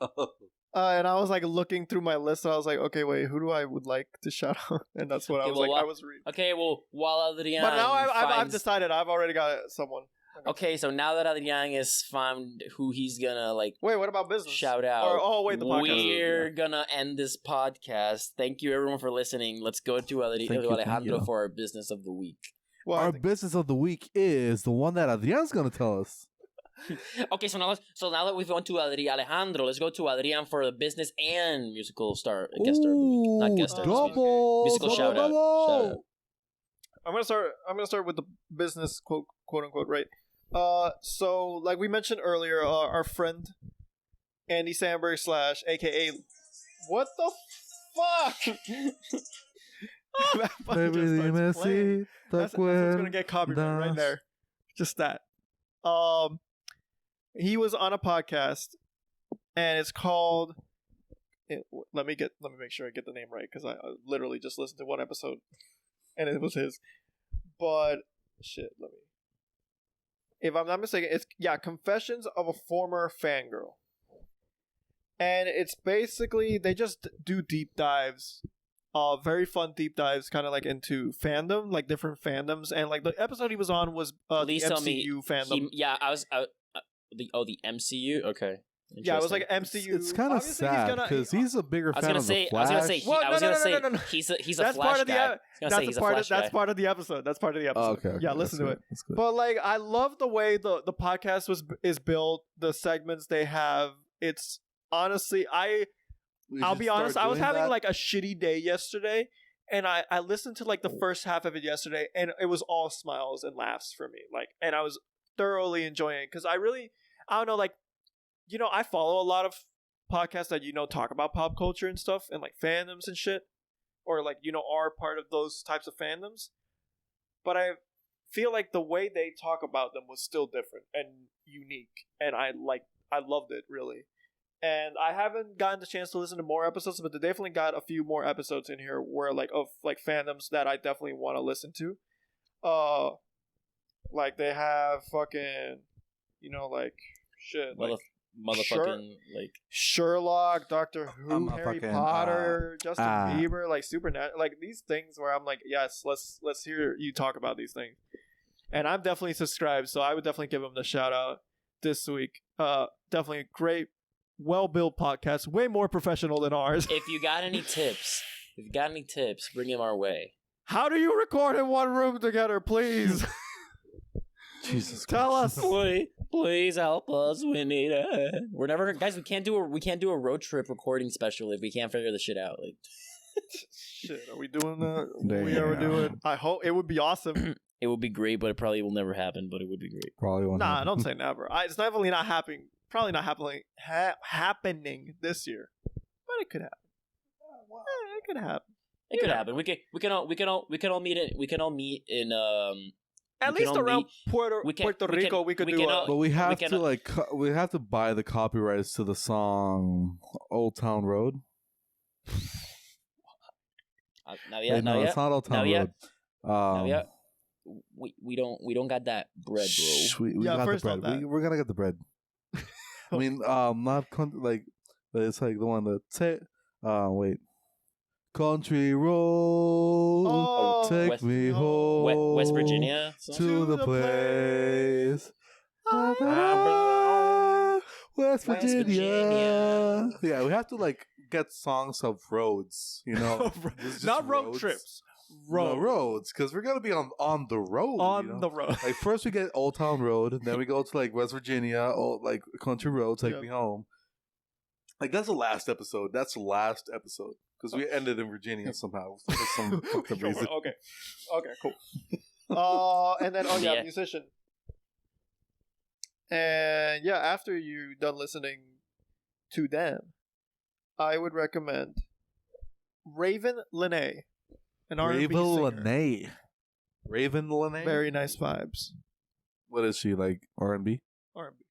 And I was like looking through my list, and I was like, okay, wait, who do I would like to shout out? And that's what I was reading. Okay, well, while Adrian, but now I've decided. I've already got someone. Okay, so now that Adrian has found who he's gonna like, wait, what about business? Shout out. The podcast. We're gonna end this podcast. Thank you everyone for listening. Let's go to Alejandro for our business of the week. Well, our business of the week is the one that Adrian's gonna tell us. Okay, so now that we've gone to Alejandro, let's go to Adrian for the business and musical guest star of the week. Not guest star, double, musical shout out. I'm gonna start with the business quote unquote, right? So like we mentioned earlier, our friend Andy Samberg / AKA what the fuck? That's what's gonna get copyright right there. Just that. He was on a podcast, and it's called. Let me make sure I get the name right because I literally just listened to one episode, and it was his. But shit, if I'm not mistaken, it's Confessions of a Former Fangirl, and it's basically they just do deep dives. Very fun deep dives, kind of like into fandom, like different fandoms, and like the episode he was on was the MCU fandom. The MCU. Okay. Yeah, it was like MCU. It's kind of sad because he's a bigger fan of the Flash. I was gonna say he's a Flash guy. That's part of the episode. That's part of the episode. Okay. Yeah, listen to it. But like, I love the way the podcast is built. The segments they have. It's honestly, I'll be honest. I was having like a shitty day yesterday, and I listened to like the first half of it yesterday, and it was all smiles and laughs for me. Like, and I was thoroughly enjoying it because I don't know, like, you know, I follow a lot of podcasts that, you know, talk about pop culture and stuff and like fandoms and shit, or like, you know, are part of those types of fandoms. But I feel like the way they talk about them was still different and unique, and I loved it really. And I haven't gotten the chance to listen to more episodes, but they definitely got a few more episodes in here where like of like fandoms that I definitely want to listen to. Like they have fucking, you know, like shit, like like Sherlock, Doctor Who, Harry Potter, Justin Bieber, like Supernatural, like these things where I'm like, yes, let's hear you talk about these things. And I'm definitely subscribed, so I would definitely give them the shout out this week. Definitely a great, well-built podcast, way more professional than ours. If you got any tips, bring them our way. How do you record in one room together, please? Jesus, tell us. Please help us. We need it. We're never, guys. We can't do a road trip recording special if we can't figure this shit out. Like, shit, are we doing that? We ever do it? I hope it would be awesome. It would be great, but it probably will never happen. But it would be great. Probably won't. Nah, don't say never. It's definitely not happening. Probably not happening this year, but it could happen. It could happen. It could happen. We can all meet in at least around Puerto Rico. We could do it. But we have to buy the copyrights to the song "Old Town Road." No, it's not Old Town Road. Navia, we don't got that bread, bro. We got the bread. We're gonna get the bread. I mean, not like it's like the one that wait. Country road, take me home, West Virginia, to the place I belong, West Virginia. Yeah, we have to like get songs of roads, you know, not road trips, roads, because we're gonna be on the road. The road. Like first we get Old Town Road, and then we go to like West Virginia, or like Country Road, take me home. Like that's the last episode. Because we ended in Virginia somehow for some reason. Okay, cool. And then musician. And yeah, after you're done listening to them, I would recommend Raven Lene, an R&B singer. Raven Lene. Very nice vibes. What is she, like R&B? R&B.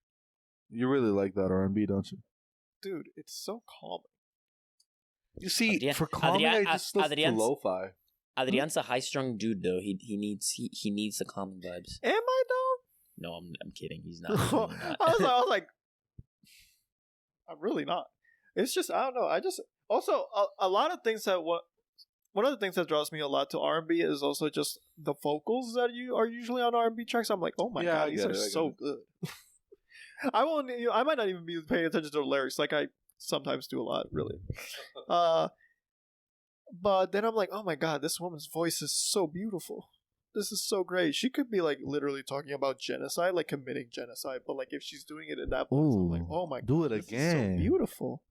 You really like that R&B, don't you? Dude, it's so calming. You see, for calming, I just listen to lo-fi. Adrian's a high-strung dude, though. He needs the calming vibes. Am I though? No, I'm kidding. He's not. I was like, I'm really not. It's just I don't know. I just also a lot of things that one of the things that draws me a lot to R&B is also just the vocals that you are usually on R&B tracks. I'm like, oh my god, these are so good. I might not even be paying attention to the lyrics like I sometimes do a lot, really. But then I'm like, oh my god, this woman's voice is so beautiful. This is so great. She could be like literally talking about genocide, like committing genocide, but like if she's doing it in that voice, I'm like, oh my god, do it again. Is so beautiful.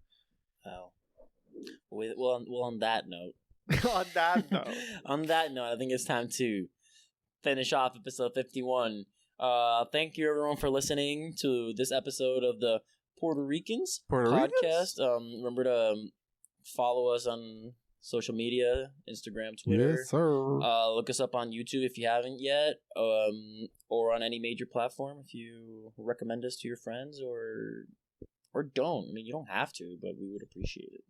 Wow. Well, on that note. On that note, I think it's time to finish off episode 51. Thank you everyone for listening to this episode of the Puerto Ricans podcast. Remember to follow us on social media, Instagram, Twitter. Yes, sir. Look us up on YouTube if you haven't yet, or on any major platform if you recommend us to your friends, or don't. I mean, you don't have to, but we would appreciate it.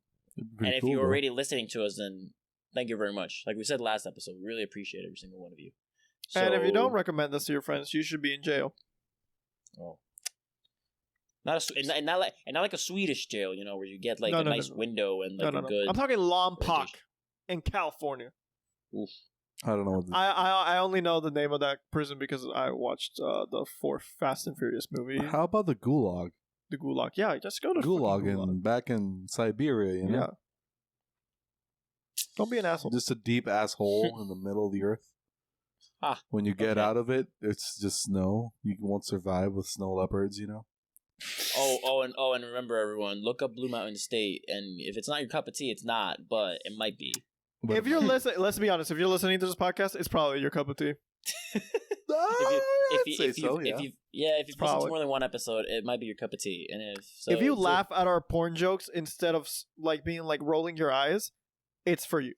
And if you're already listening to us, then thank you very much. Like we said last episode, we really appreciate every single one of you. So, and if you don't recommend us to your friends, you should be in jail. Oh. Not like a Swedish jail, where you get a nice window and a good. I'm talking Lompoc in California. Oof. I don't know. I only know the name of that prison because I watched the 4th Fast and Furious movie. How about the Gulag? The Gulag, yeah, just go to Gulag back in Siberia, Yeah. Don't be an asshole. Just a deep asshole in the middle of the earth. When you get out of it, it's just snow. You won't survive with snow leopards, And remember, everyone, look up Blue Mountain State, and if it's not your cup of tea, it's not, but it might be. If you're listening, let's be honest. If you're listening to this podcast, it's probably your cup of tea. If you've listened to more than one episode, it might be your cup of tea. And if you laugh at our porn jokes instead of being rolling your eyes, it's for you.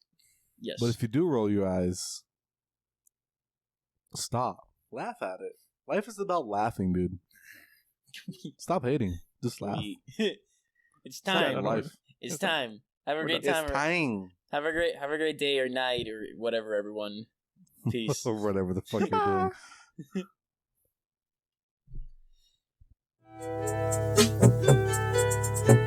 Yes. But if you do roll your eyes, stop. Laugh at it. Life is about laughing, dude. Stop hating. Just laugh. It's time. It's time. Have a great time. It's time. Have a great day or night or whatever, everyone. Peace. Or whatever the fuck you're doing.